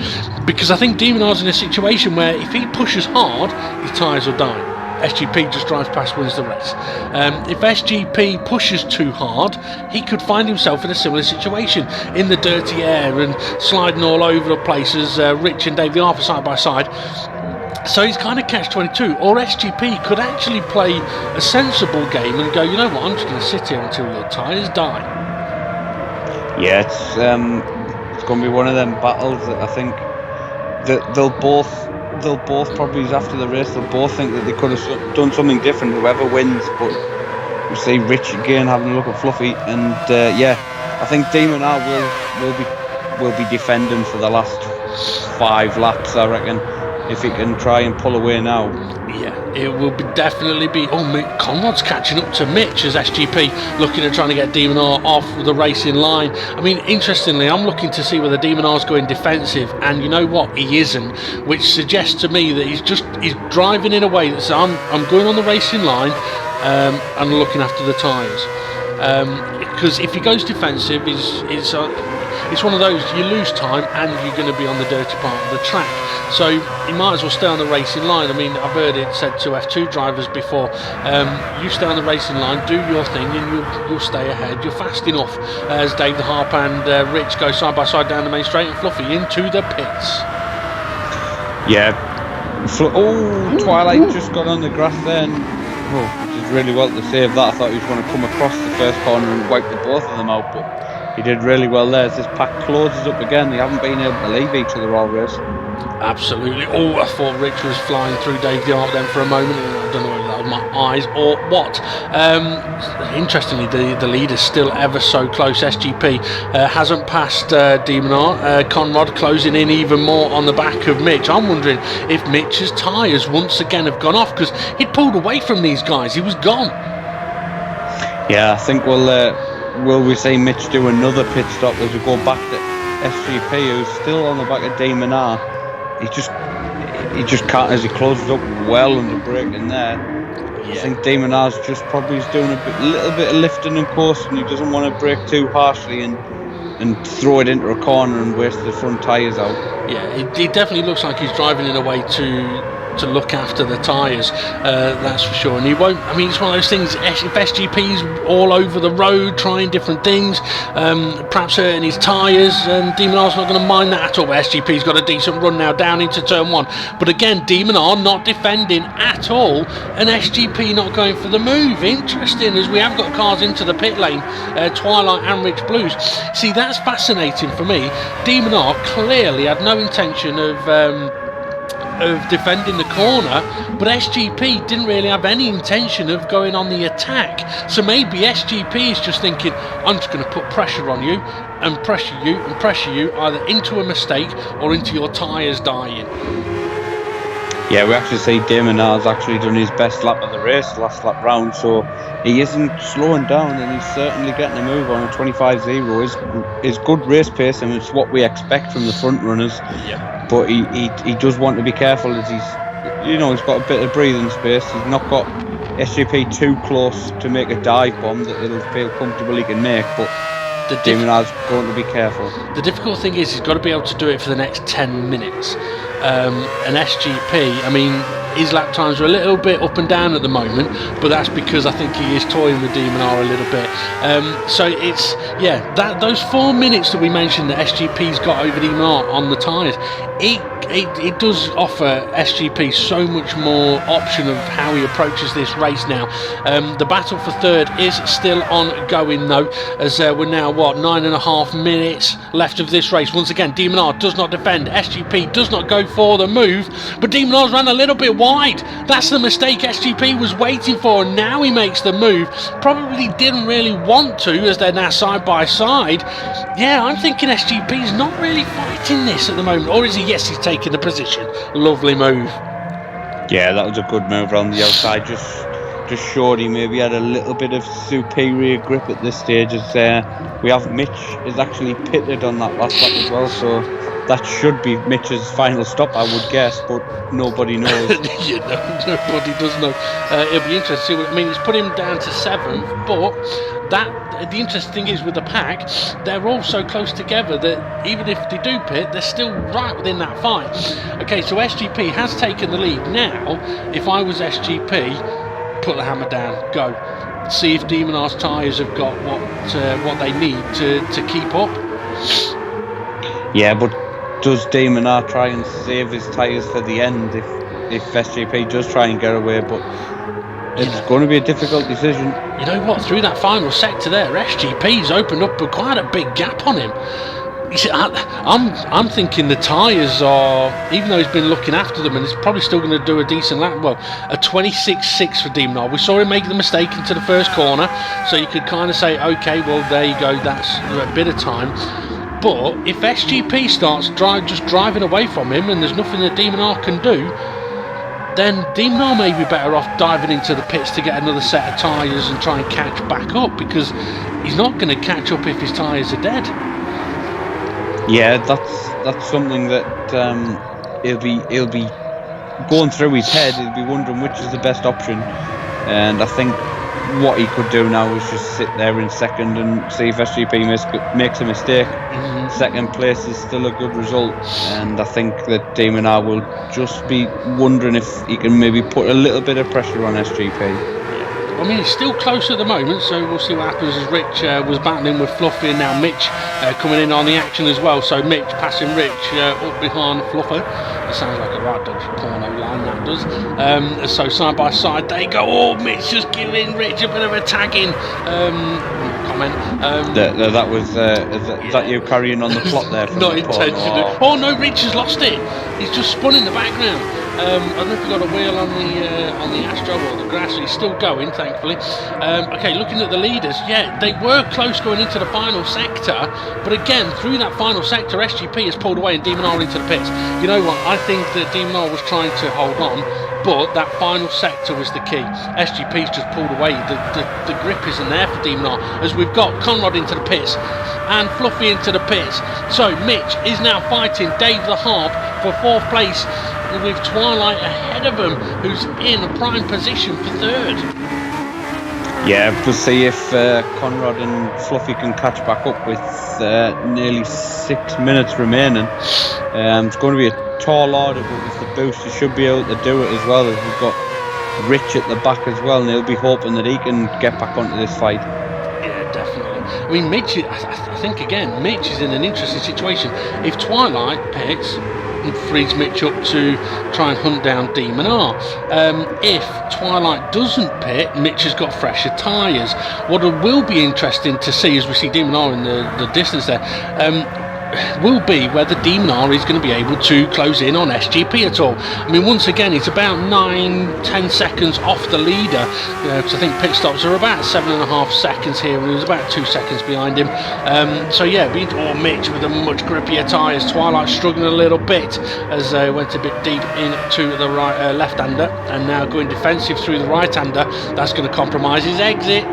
because I think Demon R's in a situation where if he pushes hard, his tyres will die. SGP just drives past, wins the race. If SGP pushes too hard, he could find himself in a similar situation in the dirty air and sliding all over the place as Rich and Dave the Arthur side by side. So he's kind of catch-22. Or SGP could actually play a sensible game and go, you know what, I'm just going to sit here until your tyres die. Yeah, it's going to be one of them battles that I think that they'll both probably, after the race, they'll both think that they could have done something different, whoever wins. But you see Rich again having a look at Fluffy, and I think Demon R will be defending for the last 5 laps, I reckon, if he can try and pull away now. Yeah, it will definitely be. Oh, Conrad's catching up to Mitch as SGP looking at trying to get Demon R off the racing line. I mean, interestingly, I'm looking to see whether Demon R's going defensive, and you know what, he isn't, which suggests to me that he's driving in a way that says, I'm going on the racing line and looking after the tyres. Because if he goes defensive, it's one of those, you lose time and you're going to be on the dirty part of the track. So you might as well stay on the racing line. I mean, I've heard it said to F2 drivers before, you stay on the racing line, do your thing, and you'll stay ahead. You're fast enough. As Dave the Harp and Rich go side by side down the main straight, and Fluffy into the pits. Yeah. Twilight just got on the grass there, and did really well to save that. I thought he was going to come across the first corner and wipe the both of them out, but he did really well there. As this pack closes up again, they haven't been able to leave each other all race. Absolutely. Oh, I thought Rich was flying through Dave the Arc then for a moment. I don't know whether that was my eyes or what. Interestingly, the lead is still ever so close. SGP hasn't passed Demon R. Conrad closing in even more on the back of Mitch. I'm wondering if Mitch's tyres once again have gone off, because he'd pulled away from these guys. He was gone. Yeah, I think will we see Mitch do another pit stop as we go back to SGP, who's still on the back of Demon R. He just can't, as he closes up well under braking there. Yeah. I think Demon R's just probably is doing a little bit of lifting and coasting. He doesn't want to brake too harshly and throw it into a corner and waste the front tyres out. Yeah, it definitely looks like he's driving in a way to look after the tyres, that's for sure. And he won't, I mean, it's one of those things, if SGP's all over the road trying different things, perhaps hurting his tyres, and Demon R's not going to mind that at all. SGP's got a decent run now down into turn 1, but again, Demon R not defending at all, and SGP not going for the move. Interesting, as we have got cars into the pit lane, Twilight and Rich Blues. See, that's fascinating for me. Demon R clearly had no intention of defending the corner, but SGP didn't really have any intention of going on the attack. So maybe SGP is just thinking, I'm just going to put pressure on you and pressure you either into a mistake or into your tyres dying. Yeah, we actually see Damon R's actually done his best lap of the race, last lap round, so he isn't slowing down, and he's certainly getting a move on. A 25.0 is good race pace, and it's what we expect from the front runners. Yeah. But he does want to be careful, as he's got a bit of breathing space. He's not got SGP too close to make a dive bomb that he'll feel comfortable he can make, but Damon R's going to be careful. The difficult thing is he's got to be able to do it for the next 10 minutes. And SGP, I mean, his lap times are a little bit up and down at the moment, but that's because I think he is toying with Demon R a little bit. So it's, those 4 minutes that we mentioned that SGP's got over Demon R on the tyres, it does offer SGP so much more option of how he approaches this race now. The battle for third is still ongoing though, as we're now 9.5 minutes left of this race. Once again, Demon R does not defend, SGP does not go for the move, but Demon R's ran a little bit wide. That's the mistake SGP was waiting for, and now he makes the move. Probably didn't really want to, as they're now side by side. Yeah, I'm thinking SGP's not really fighting this at the moment. Or is he? Yes, he's taking the position. Lovely move. Yeah, that was a good move around the outside. Just showed he maybe had a little bit of superior grip at this stage. As we have Mitch is actually pitted on that last lap as well, so that should be Mitch's final stop, I would guess, but nobody knows. You know, nobody does know. It'll be interesting. I mean, it's put him down to 7th, but the interesting thing is with the pack, they're all so close together that even if they do pit, they're still right within that fight. Okay, so SGP has taken the lead. Now, if I was SGP, put the hammer down, go. See if Demon R's tyres have got what they need to keep up. Yeah, but does Demon R try and save his tyres for the end if SGP does try and get away? But it's going to be a difficult decision. You know what? Through that final sector there, SGP's opened up quite a big gap on him. You see, I'm thinking the tyres are, even though he's been looking after them, and he's probably still going to do a decent lap. Well, a 26.6 for Demon R. We saw him make the mistake into the first corner, so you could kind of say, okay, well, there you go, that's a bit of time. But if SGP starts just driving away from him and there's nothing that Demon R can do, then Demon R may be better off diving into the pits to get another set of tyres and try and catch back up, because he's not going to catch up if his tyres are dead. Yeah, that's something that he'll be going through his head. He'll be wondering which is the best option, and I think what he could do now is just sit there in second and see if SGP makes a mistake. Second place is still a good result, and I think that Demon R will just be wondering if he can maybe put a little bit of pressure on SGP. I mean, it's still close at the moment, so we'll see what happens as Rich was battling with Fluffy, and now Mitch coming in on the action as well. So Mitch passing Rich up behind Fluffer. That sounds like a right dodgy porno line, that does. So side by side they go. Oh, Mitch just giving Rich a bit of a tagging. Comment. That was is that you carrying on the plot there? Not intentionally. Oh no, Rich has lost it. He's just spun in the background. I don't know if he got a wheel on the Astro or the grass. He's still going, thankfully. Okay, looking at the leaders, yeah, they were close going into the final sector, but again, through that final sector, SGP has pulled away and Demon R into the pits. You know what? I think that Demon R was trying to hold on, but that final sector was the key. SGP's just pulled away. The grip isn't there for Demon R, as we've got Conrad into the pits and Fluffy into the pits. So Mitch is now fighting Dave the Harp for 4th place, with Twilight ahead of him, who's in a prime position for 3rd. Yeah, we'll see if Conrad and Fluffy can catch back up with nearly 6 minutes remaining. It's going to be a tall order, but with the boost, he should be able to do it as well, as we've got Rich at the back as well, and he'll be hoping that he can get back onto this fight. Yeah, definitely. I mean, Mitch, I think again, Mitch is in an interesting situation. If Twilight pits, frees Mitch up to try and hunt down Demon R. If Twilight doesn't pit, Mitch has got fresher tyres. What will be interesting to see, as we see Demon R in the distance there, will be whether Demon R is going to be able to close in on SGP at all. I mean, once again, it's about 9-10 seconds off the leader, because I think pit stops are about 7.5 seconds here, and he was about 2 seconds behind him. So yeah, Mitch with a much grippier tyres. Twilight struggling a little bit as they went a bit deep into the right left-hander, and now going defensive through the right-hander. That's going to compromise his exit.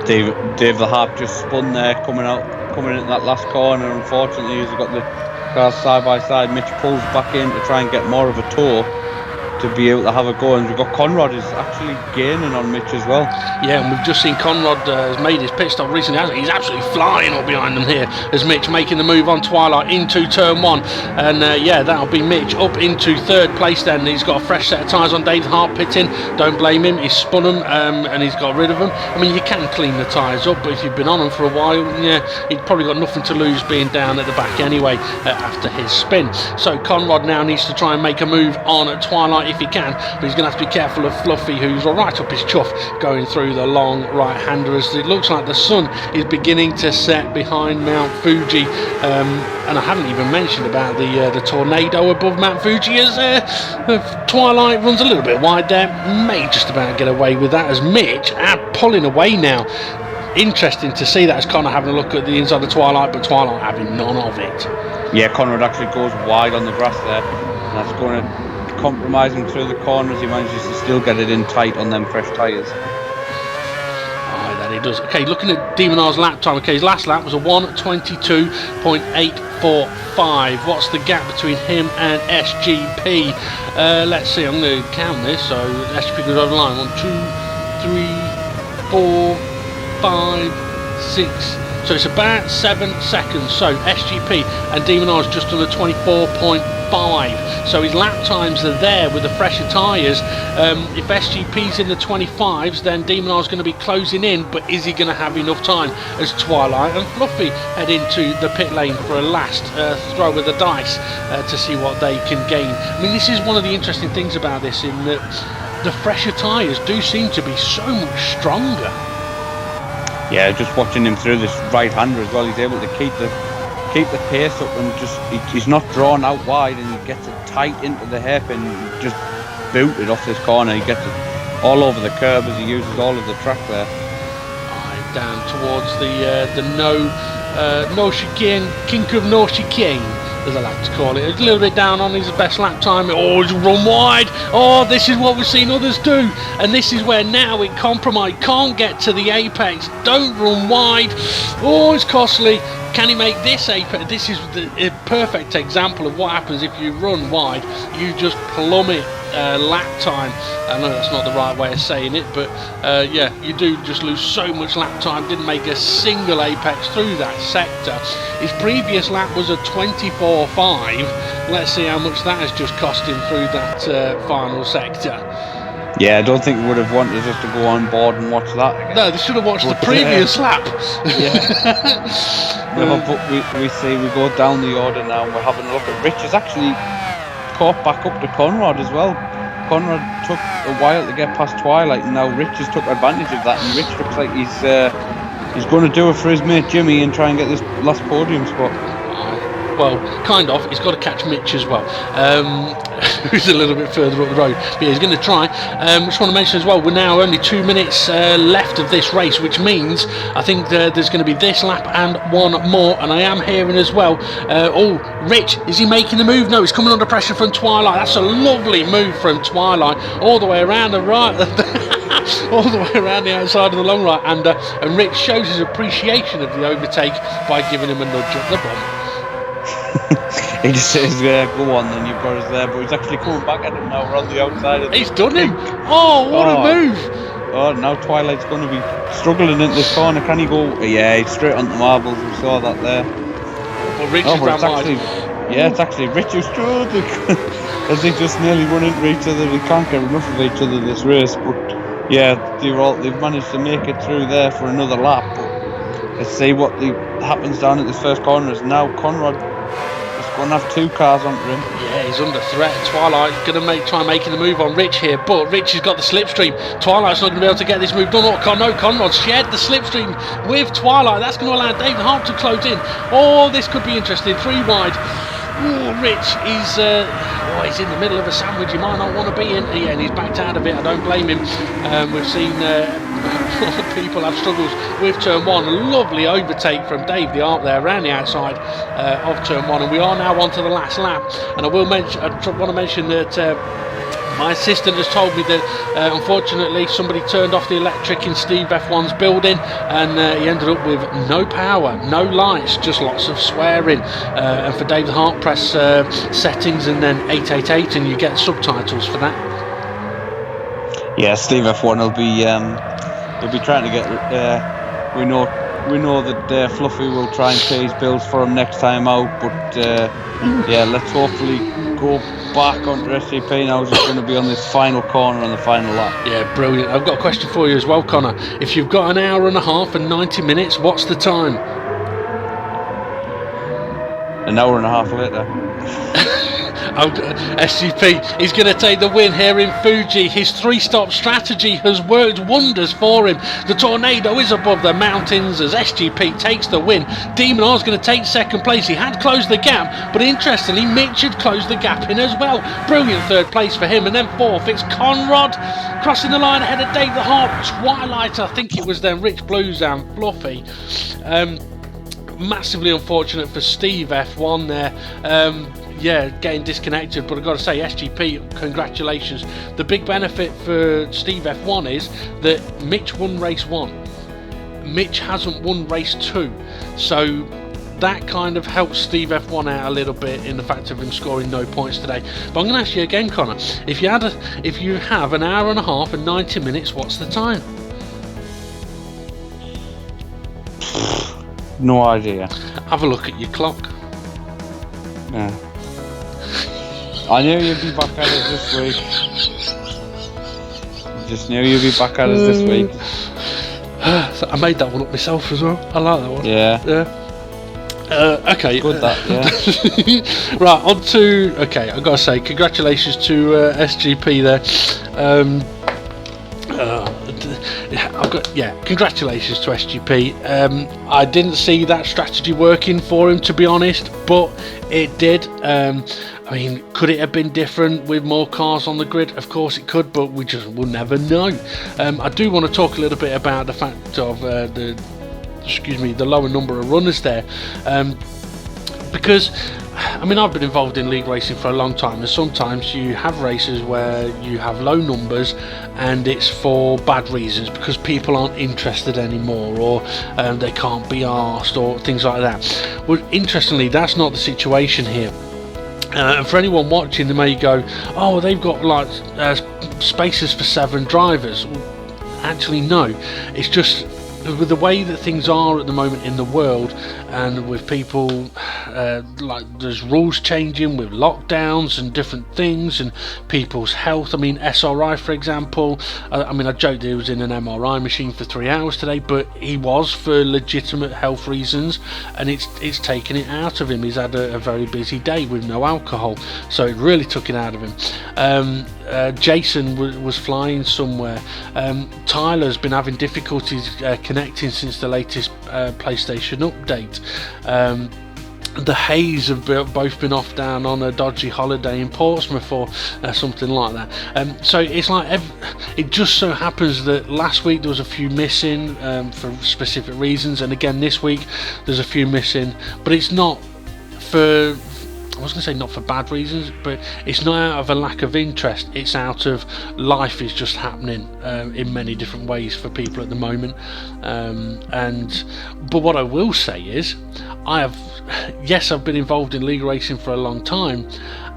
Dave the Harp just spun there, coming in that last corner. Unfortunately, he's got the cars side by side. Mitch pulls back in to try and get more of a tow to be able to have a go, and we've got Conrad is actually gaining on Mitch as well. Yeah, and we've just seen Conrad has made his pit stop recently, hasn't he? He's absolutely flying up behind them here as Mitch making the move on Twilight into turn 1, and yeah, that'll be Mitch up into 3rd place then. He's got a fresh set of tyres on. David Hart pitting, don't blame him, he's spun them and he's got rid of them. I mean, you can clean the tyres up, but if you've been on them for a while, yeah, he's probably got nothing to lose being down at the back anyway after his spin. So Conrad now needs to try and make a move on at Twilight right if he can, but he's going to have to be careful of Fluffy, who's right up his chuff going through the long right-hander, as it looks like the sun is beginning to set behind Mount Fuji. And I haven't even mentioned about the tornado above Mount Fuji, as Twilight runs a little bit wide there, may just about get away with that, as Mitch pulling away now. Interesting to see that, as Connor having a look at the inside of Twilight, but Twilight having none of it. Yeah, Conrad actually goes wide on the grass there, and that's going to compromise him through the corners. He manages to still get it in tight on them fresh tyres. That he does. Okay, looking at Demonar's lap time. Okay, his last lap was a 1:22.845. What's the gap between him and SGP? Let's see, I'm going to count this. So SGP goes over the line. 1, 2, 3, 4, 5, 6. So it's about 7 seconds. So SGP and Demonar's just under 24.5. So his lap times are there with the fresher tyres. If SGP's in the 25s, then Demonar's going to be closing in, but is he going to have enough time as Twilight and Fluffy head into the pit lane for a last throw of the dice to see what they can gain? I mean, this is one of the interesting things about this, in that the fresher tyres do seem to be so much stronger. Yeah, just watching him through this right-hander as well, he's able to keep the pace up, and just he's not drawn out wide, and he gets it tight into the hairpin, just booted off this corner. He gets it all over the curb as he uses all of the track there. Right down towards the no chicane, kink of no chicane, as I like to call it. It's a little bit down on his best lap time. Oh, he's run wide. Oh, this is what we've seen others do, and this is where now it compromise. Can't get to the apex. Don't run wide. Oh, it's costly. Can he make this apex? This is a perfect example of what happens if you run wide. You just plummet lap time. I know that's not the right way of saying it, but yeah, you do just lose so much lap time. Didn't make a single apex through that sector. His previous lap was a 24.5. Let's see how much that has just cost him through that final sector. Yeah, I don't think we would have wanted us to go on board and watch that again. No, they should have watched the previous lap. Yeah. No, but we go down the order now, and we're having a look at Rich. Has actually caught back up to Conrad as well. Conrad took a while to get past Twilight, and now Rich has took advantage of that, and Rich looks like he's going to do it for his mate Jimmy and try and get this last podium spot. Well, kind of. He's got to catch Mitch as well, who's a little bit further up the road. But yeah, he's going to try. Just want to mention as well, we're now only 2 minutes left of this race, which means I think there's going to be this lap and one more. And I am hearing as well, oh, Rich, is he making the move? No, he's coming under pressure from Twilight. That's a lovely move from Twilight, all the way around the right. All the way around the outside of the long right, and Rich shows his appreciation of the overtake by giving him a nudge at the bump. He just says, go on then, you've got us there, but he's actually coming back at him now. We're on the outside of He's done him! Oh, what a move! Oh, now Twilight's going to be struggling into this corner. Can he go? Yeah, he's straight on the marbles. We saw that there. Well, Rich is ran wide. Yeah, it's actually Rich who's struggling as they just nearly run into each other. They can't get enough of each other this race, but yeah, they've managed to make it through there for another lap. But let's see what happens down at this first corner. Is now Conrad going to have two cars onto him. Yeah, he's under threat. Twilight going to try making the move on Rich here, but Rich has got the slipstream. Twilight's not going to be able to get this move done. No, Conrad shared the slipstream with Twilight. That's going to allow David Hart to close in. Oh, this could be interesting. 3 wide. Oh, Rich is he's in the middle of a sandwich he might not want to be in. Yeah, and he's backed out of it. I don't blame him. We've seen people have struggles with turn 1. A lovely overtake from Dave the Art there around the outside of turn 1, and we are now on to the last lap. And I want to mention that my assistant has told me that unfortunately somebody turned off the electric in Steve F1's building, and he ended up with no power, no lights, just lots of swearing. And for Dave the Hart, press settings and then 888 and you get subtitles for that. Yeah, Steve F1 will be trying to get. We know that Fluffy will try and pay his bills for him next time out, but yeah, let's hopefully go back onto SCP now. It's going to be on this final corner on the final lap. Yeah, brilliant. I've got a question for you as well, Connor. If you've got an hour and a half and 90 minutes, what's the time? An hour and a half later. SGP, he's going to take the win here in Fuji. His 3-stop strategy has worked wonders for him. The Tornado is above the mountains as SGP takes the win. Demon R's going to take second place. He had closed the gap, but interestingly, Mitch had closed the gap in as well. Brilliant third place for him. And then fourth, it's Conrad crossing the line ahead of Dave the Harp. Twilight, I think it was then, Rich Blues and Fluffy. Massively unfortunate for Steve F1 there. Getting disconnected, but I've got to say, SGP, congratulations. The big benefit for Steve F1 is that Mitch won race 1. Mitch hasn't won race 2, so that kind of helps Steve F1 out a little bit in the fact of him scoring no points today. But I'm going to ask you again, Connor, if you have an hour and a half and 90 minutes, what's the time? No idea. Have a look at your clock. Yeah. I knew you'd be back at us this week. Just knew you'd be back at us this week. I made that one up myself as well. I like that one. Yeah. Okay. Good that, yeah. Right, on to... Okay, I've got to say, congratulations to SGP there. Congratulations to SGP. I didn't see that strategy working for him, to be honest, but it did. I mean, could it have been different with more cars on the grid? Of course it could, but will never know. I do want to talk a little bit about the fact of the lower number of runners there, because I mean, I've been involved in league racing for a long time, and sometimes you have races where you have low numbers and it's for bad reasons, because people aren't interested anymore, or they can't be arsed, or things like that. Well, interestingly, that's not the situation here. And for anyone watching, they may go, oh, they've got like spaces for 7 drivers. Well, actually, no. It's just with the way that things are at the moment in the world, and with people like there's rules changing with lockdowns and different things, and people's health. I mean, SRI, for example, I mean, I joked that he was in an MRI machine for 3 hours today, but he was for legitimate health reasons, and it's taken it out of him. He's had a very busy day with no alcohol, so it really took it out of him. Jason was flying somewhere. Tyler's been having difficulties connecting since the latest PlayStation update. The Hayes have both been off down on a dodgy holiday in Portsmouth or something like that. So it's like it just so happens that last week there was a few missing for specific reasons, and again this week there's a few missing, but it's not for... I was going to say not for bad reasons, but it's not out of a lack of interest. It's out of life is just happening in many different ways for people at the moment. But what I will say is, I've been involved in league racing for a long time,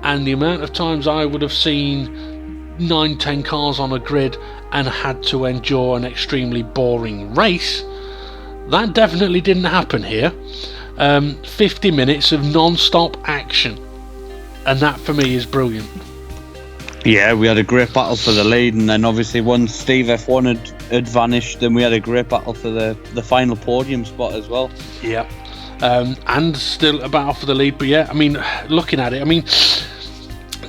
and the amount of times I would have seen 9-10 cars on a grid and had to endure an extremely boring race, that definitely didn't happen here. 50 minutes of non-stop action, and that for me is brilliant. Yeah, we had a great battle for the lead, and then obviously once Steve F1 had vanished, then we had a great battle for the final podium spot as well. Yeah, and still a battle for the lead. But yeah, I mean, looking at it, I mean,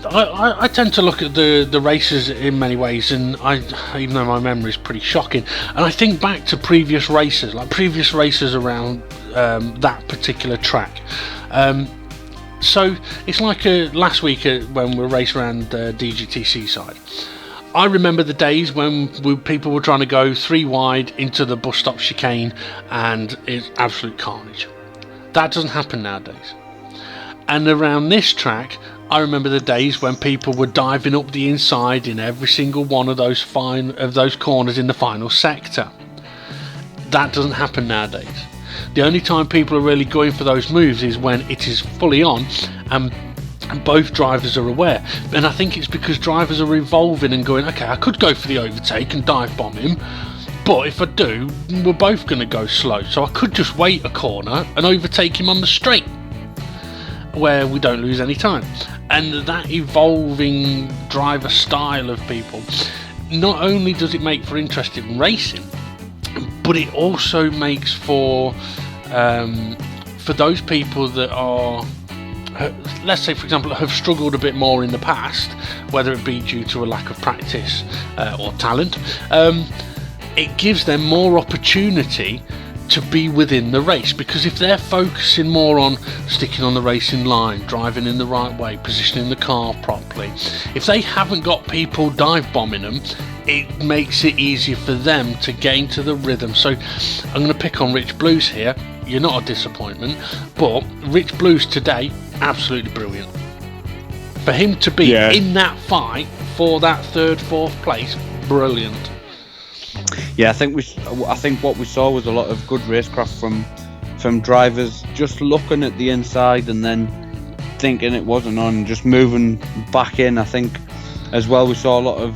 I tend to look at the races in many ways, and even though my memory is pretty shocking, and I think back to previous races around that particular track. So it's like last week when we raced around the DGTC side. I remember the days when people were trying to go 3 wide into the bus stop chicane, and it's absolute carnage. That doesn't happen nowadays. And around this track, I remember the days when people were diving up the inside in every single one of those corners in the final sector. That doesn't happen nowadays. The only time people are really going for those moves is when it is fully on and both drivers are aware. And I think it's because drivers are evolving and going, okay, I could go for the overtake and dive bomb him, but if I do, we're both going to go slow, so I could just wait a corner and overtake him on the straight where we don't lose any time. And that evolving driver style of people, not only does it make for interesting racing, but it also makes for those people that are let's say for example, have struggled a bit more in the past, whether it be due to a lack of practice or talent, it gives them more opportunity to be within the race, because if they're focusing more on sticking on the racing line, driving in the right way, positioning the car properly, if they haven't got people dive bombing them, it makes it easier for them to get into the rhythm. So I'm going to pick on Rich Blues here. You're not a disappointment, but Rich Blues today, absolutely brilliant. For him to be in that fight for that third, fourth place, brilliant. Yeah, I think what we saw was a lot of good racecraft from drivers just looking at the inside and then thinking it wasn't on, just moving back in. I think as well we saw a lot of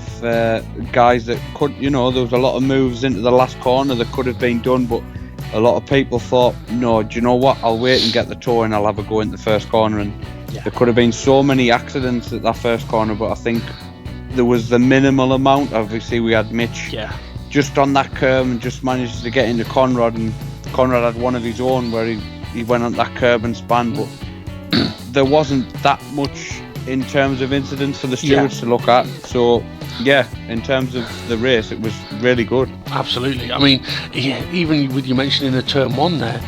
guys that could, there was a lot of moves into the last corner that could have been done, but a lot of people thought, no, do you know what, I'll wait and get the tour and I'll have a go into the first corner. And there could have been so many accidents at that first corner, but I think there was the minimal amount. Obviously we had Mitch just on that curb and just managed to get into Conrad, and Conrad had one of his own where he went on that curb and span, but there wasn't that much in terms of incidents for the stewards to look at. So in terms of the race, it was really good. Absolutely. I mean, even with you mentioning the turn one there,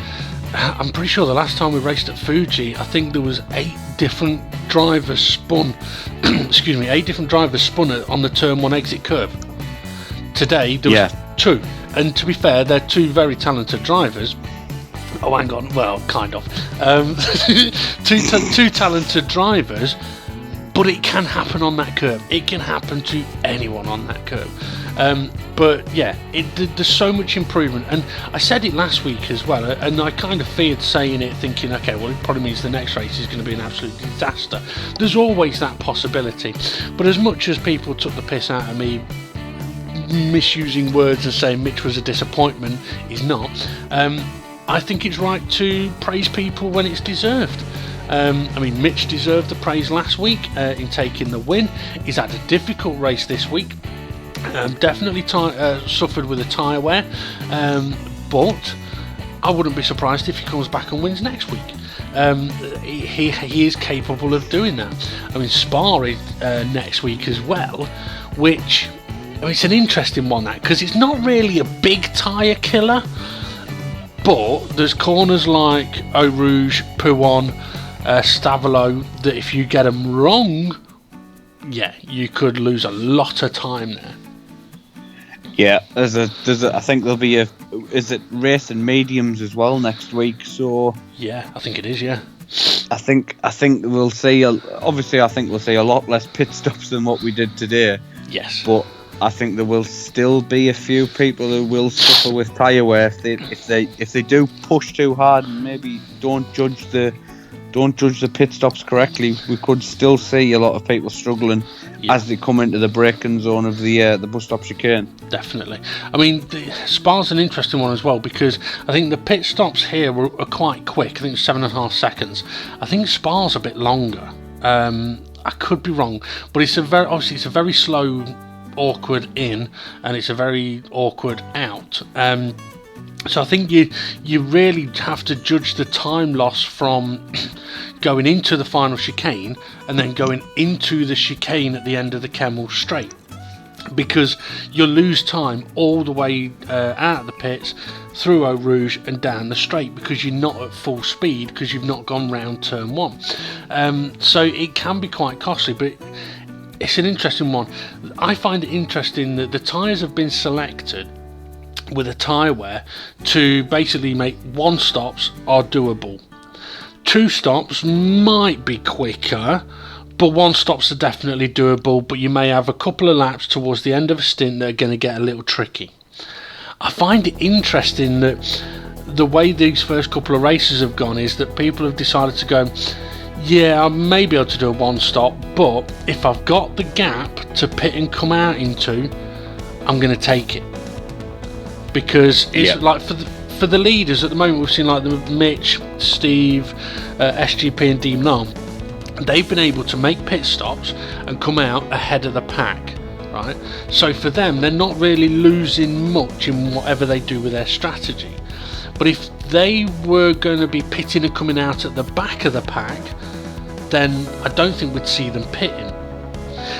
I'm pretty sure the last time we raced at Fuji, I think there was 8 different drivers spun 8 different drivers spun on the turn one exit curve. Today there was 2, and to be fair, they're 2 very talented drivers. Oh, hang on, well, kind of. Two talented drivers, but it can happen on that curve. It can happen to anyone on that curve. But there's so much improvement, and I said it last week as well, and I kind of feared saying it, thinking, okay, well, it probably means the next race is going to be an absolute disaster. There's always that possibility, but as much as people took the piss out of me misusing words and saying Mitch was a disappointment, he's not. I think it's right to praise people when it's deserved. I mean, Mitch deserved the praise last week in taking the win. He's had a difficult race this week. Definitely suffered with a tyre wear, but I wouldn't be surprised if he comes back and wins next week. He is capable of doing that. I mean, Spa is next week as well, which, I mean, it's an interesting one, that, because it's not really a big tyre killer, but there's corners like Eau Rouge, Pouon, Stavelot, that if you get them wrong, you could lose a lot of time there. Yeah, there's a I think there'll be is it racing mediums as well next week? So yeah, I think it is. Yeah, I think we'll see. Obviously, I think we'll see a lot less pit stops than what we did today. Yes, but I think there will still be a few people who will suffer with tyre wear if they do push too hard and maybe don't judge the pit stops correctly. We could still see a lot of people struggling as they come into the braking zone of the bus stop chicane. Definitely. I mean, Spa's an interesting one as well, because I think the pit stops here are quite quick. I think it's 7.5 seconds. I think Spa's a bit longer. I could be wrong, but it's a very slow, awkward in, and it's a very awkward out. So I think you really have to judge the time loss from going into the final chicane and then going into the chicane at the end of the Kemmel straight, because you'll lose time all the way out of the pits, through Eau Rouge and down the straight, because you're not at full speed, because you've not gone round turn one. So it can be quite costly, but it's an interesting one. I find it interesting that the tyres have been selected with a tyre wear to basically make 1 stops are doable. 2 stops might be quicker, but 1 stops are definitely doable, but you may have a couple of laps towards the end of a stint that are going to get a little tricky. I find it interesting that the way these first couple of races have gone is that people have decided to go, yeah, I may be able to do a 1 stop, but if I've got the gap to pit and come out into, I'm going to take it. Because it's like for the leaders at the moment, we've seen like the Mitch, Steve, SGP and Dean Nam, they've been able to make pit stops and come out ahead of the pack, right? So for them, they're not really losing much in whatever they do with their strategy. But if they were going to be pitting and coming out at the back of the pack, then I don't think we'd see them pitting.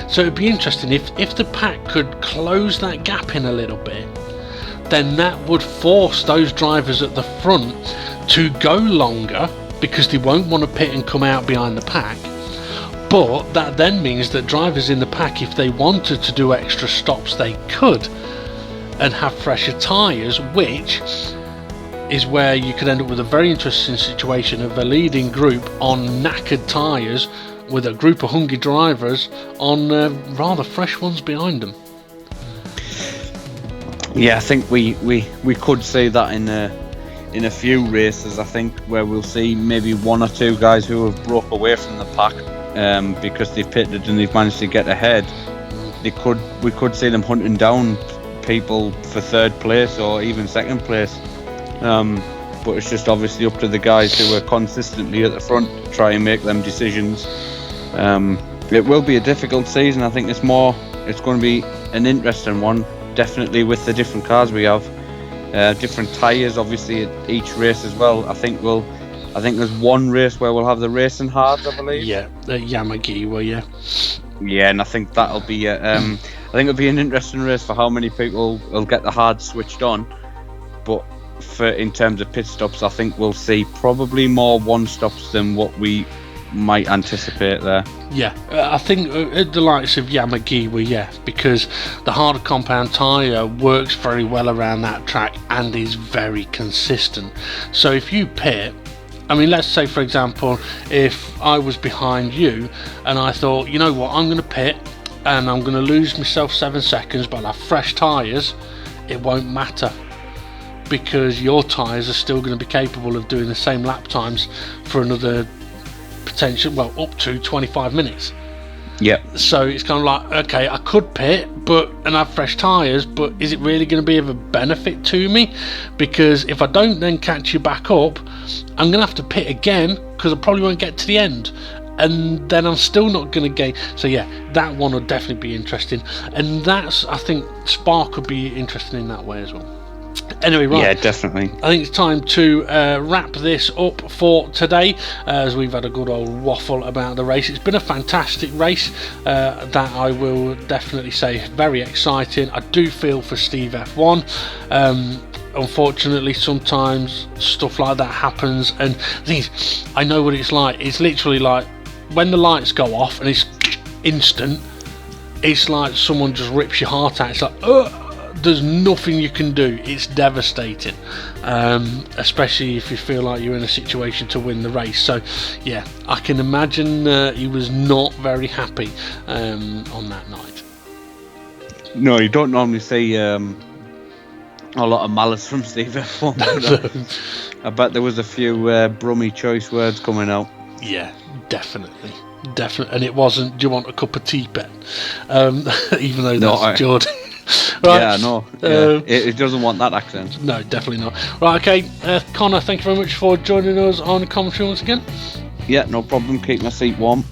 So it'd be interesting if the pack could close that gap in a little bit, then that would force those drivers at the front to go longer, because they won't want to pit and come out behind the pack. But that then means that drivers in the pack, if they wanted to do extra stops, they could, and have fresher tyres, which is where you could end up with a very interesting situation of a leading group on knackered tyres with a group of hungry drivers on rather fresh ones behind them. Yeah, I think we could see that in a few races. I think where we'll see maybe one or two guys who have broke away from the pack because they've pitted and they've managed to get ahead. We could see them hunting down people for third place or even second place. But it's just obviously up to the guys who are consistently at the front to try and make them decisions. It will be a difficult season. I think it's going to be an interesting one, definitely, with the different cars we have, different tyres obviously at each race as well. I think there's one race where we'll have the racing hards, I believe. Yeah, Yamagiwa, yeah. Yeah, and I think that'll be it'll be an interesting race for how many people will get the hards switched on. But in terms of pit stops, I think we'll see probably more one stops than what we might anticipate there. Yeah, I think at the likes of Yamagiwa, yeah, because the harder compound tyre works very well around that track and is very consistent. So if you pit, I mean, let's say for example, if I was behind you and I thought, you know what, I'm going to pit and I'm going to lose myself 7 seconds, but I'll have fresh tyres, it won't matter, because your tyres are still going to be capable of doing the same lap times for another potential, well, up to 25 minutes. Yep. So it's kind of like, okay, I could pit and have fresh tyres, but is it really going to be of a benefit to me? Because if I don't then catch you back up, I'm going to have to pit again, because I probably won't get to the end, and then I'm still not going to gain. So yeah, that one will definitely be interesting, and I think Spa could be interesting in that way as well. Anyway, right. Yeah, definitely. I think it's time to wrap this up for today, as we've had a good old waffle about the race. It's been a fantastic race, that I will definitely say very exciting. I do feel for Steve F1. Unfortunately, sometimes stuff like that happens, and things, I know what it's like. It's literally like when the lights go off and it's instant. It's like someone just rips your heart out. It's like, there's nothing you can do. It's devastating, especially if you feel like you're in a situation to win the race. So yeah, I can imagine he was not very happy on that night. No, you don't normally see a lot of malice from Steve F1. I bet there was a few brummy choice words coming out. Yeah, definitely, and it wasn't, do you want a cup of tea, Ben? Even though that's Jordan. Right. Yeah, no. Yeah. It doesn't want that accent. No, definitely not. Right, okay. Connor, thank you very much for joining us on the commentary once again. Yeah, no problem. Keep my seat warm.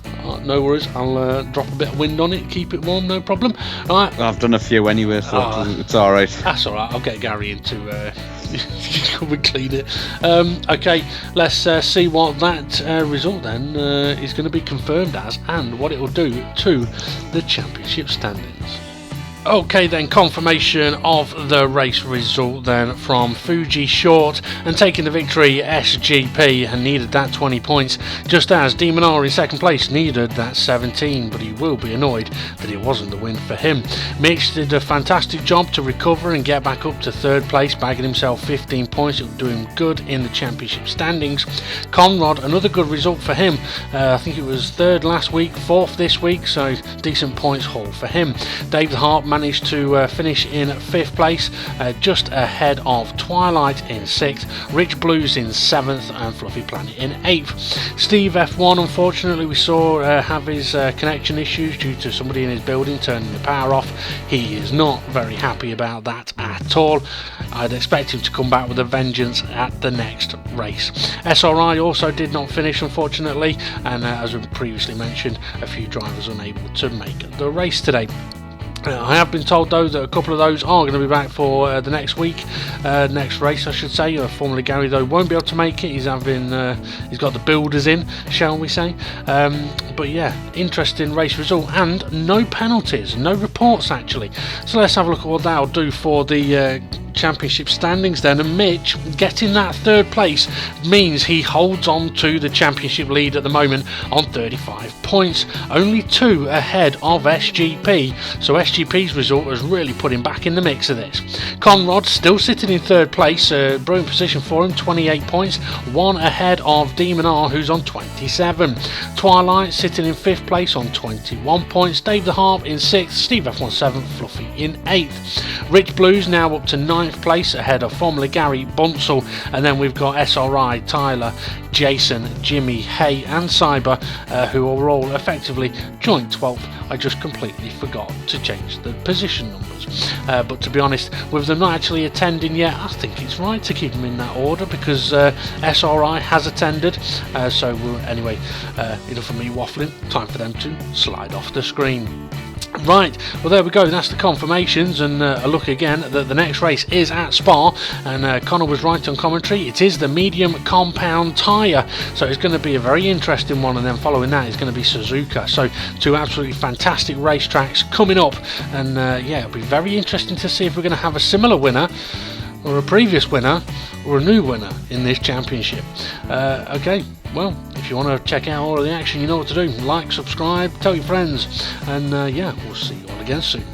No worries. I'll drop a bit of wind on it, keep it warm, no problem. Right. I've done a few anyway, so it's all right. That's all right. I'll get Gary in to come and clean it. Okay, let's see what that result then is going to be confirmed as, and what it will do to the championship standings. Okay then, confirmation of the race result then from Fuji Short, and taking the victory, SGP, and needed that 20 points, just as Demonar in second place needed that 17, but he will be annoyed that it wasn't the win for him. Mitch did a fantastic job to recover and get back up to third place, bagging himself 15 points. It will do him good in the championship standings. Conrad, another good result for him. I think it was third last week, fourth this week, so decent points haul for him. David Hart managed to finish in fifth place, just ahead of Twilight in sixth, Rich Blues in seventh, and Fluffy Planet in eighth. Steve F1, unfortunately, we saw have his connection issues due to somebody in his building turning the power off. He is not very happy about that at all. I'd expect him to come back with a vengeance at the next race. SRI also did not finish, unfortunately, and as we previously mentioned, a few drivers unable to make the race today. I have been told though that a couple of those are going to be back for the next week, next race I should say. Formula Gary though won't be able to make it. He's having, he's got the builders in, shall we say. But yeah, interesting race result and no penalties, no reports actually. So let's have a look at what that'll do for the championship standings then. And Mitch getting that third place means he holds on to the championship lead at the moment on 35 points, only 2 ahead of SGP. So SGP's result has really put him back in the mix of this. Conrad still sitting in third place, brilliant position for him, 28 points, 1 ahead of Demon R who's on 27. Twilight sitting in 5th place on 21 points, Dave the Harp in 6th, Steve F1 7th, Fluffy in 8th. Rich Blues now up to 9th place ahead of Formula Gary, Bunsell, and then we've got SRI, Tyler, Jason, Jimmy, Hay and Cyber, who are all effectively joint 12th. I just completely forgot to change the position numbers, but to be honest, with them not actually attending yet, I think it's right to keep them in that order because SRI has attended. Anyway, enough of me waffling, time for them to slide off the screen. Right, well there we go, that's the confirmations, and a look again that the next race is at Spa, and Connor was right on commentary, it is the medium compound tyre, so it's going to be a very interesting one, and then following that is going to be Suzuka. So 2 absolutely fantastic racetracks coming up, and yeah, it'll be very interesting to see if we're going to have a similar winner, or a previous winner, or a new winner in this championship. Okay, well, if you want to check out all of the action, you know what to do. Like, subscribe, tell your friends, and yeah, we'll see you all again soon.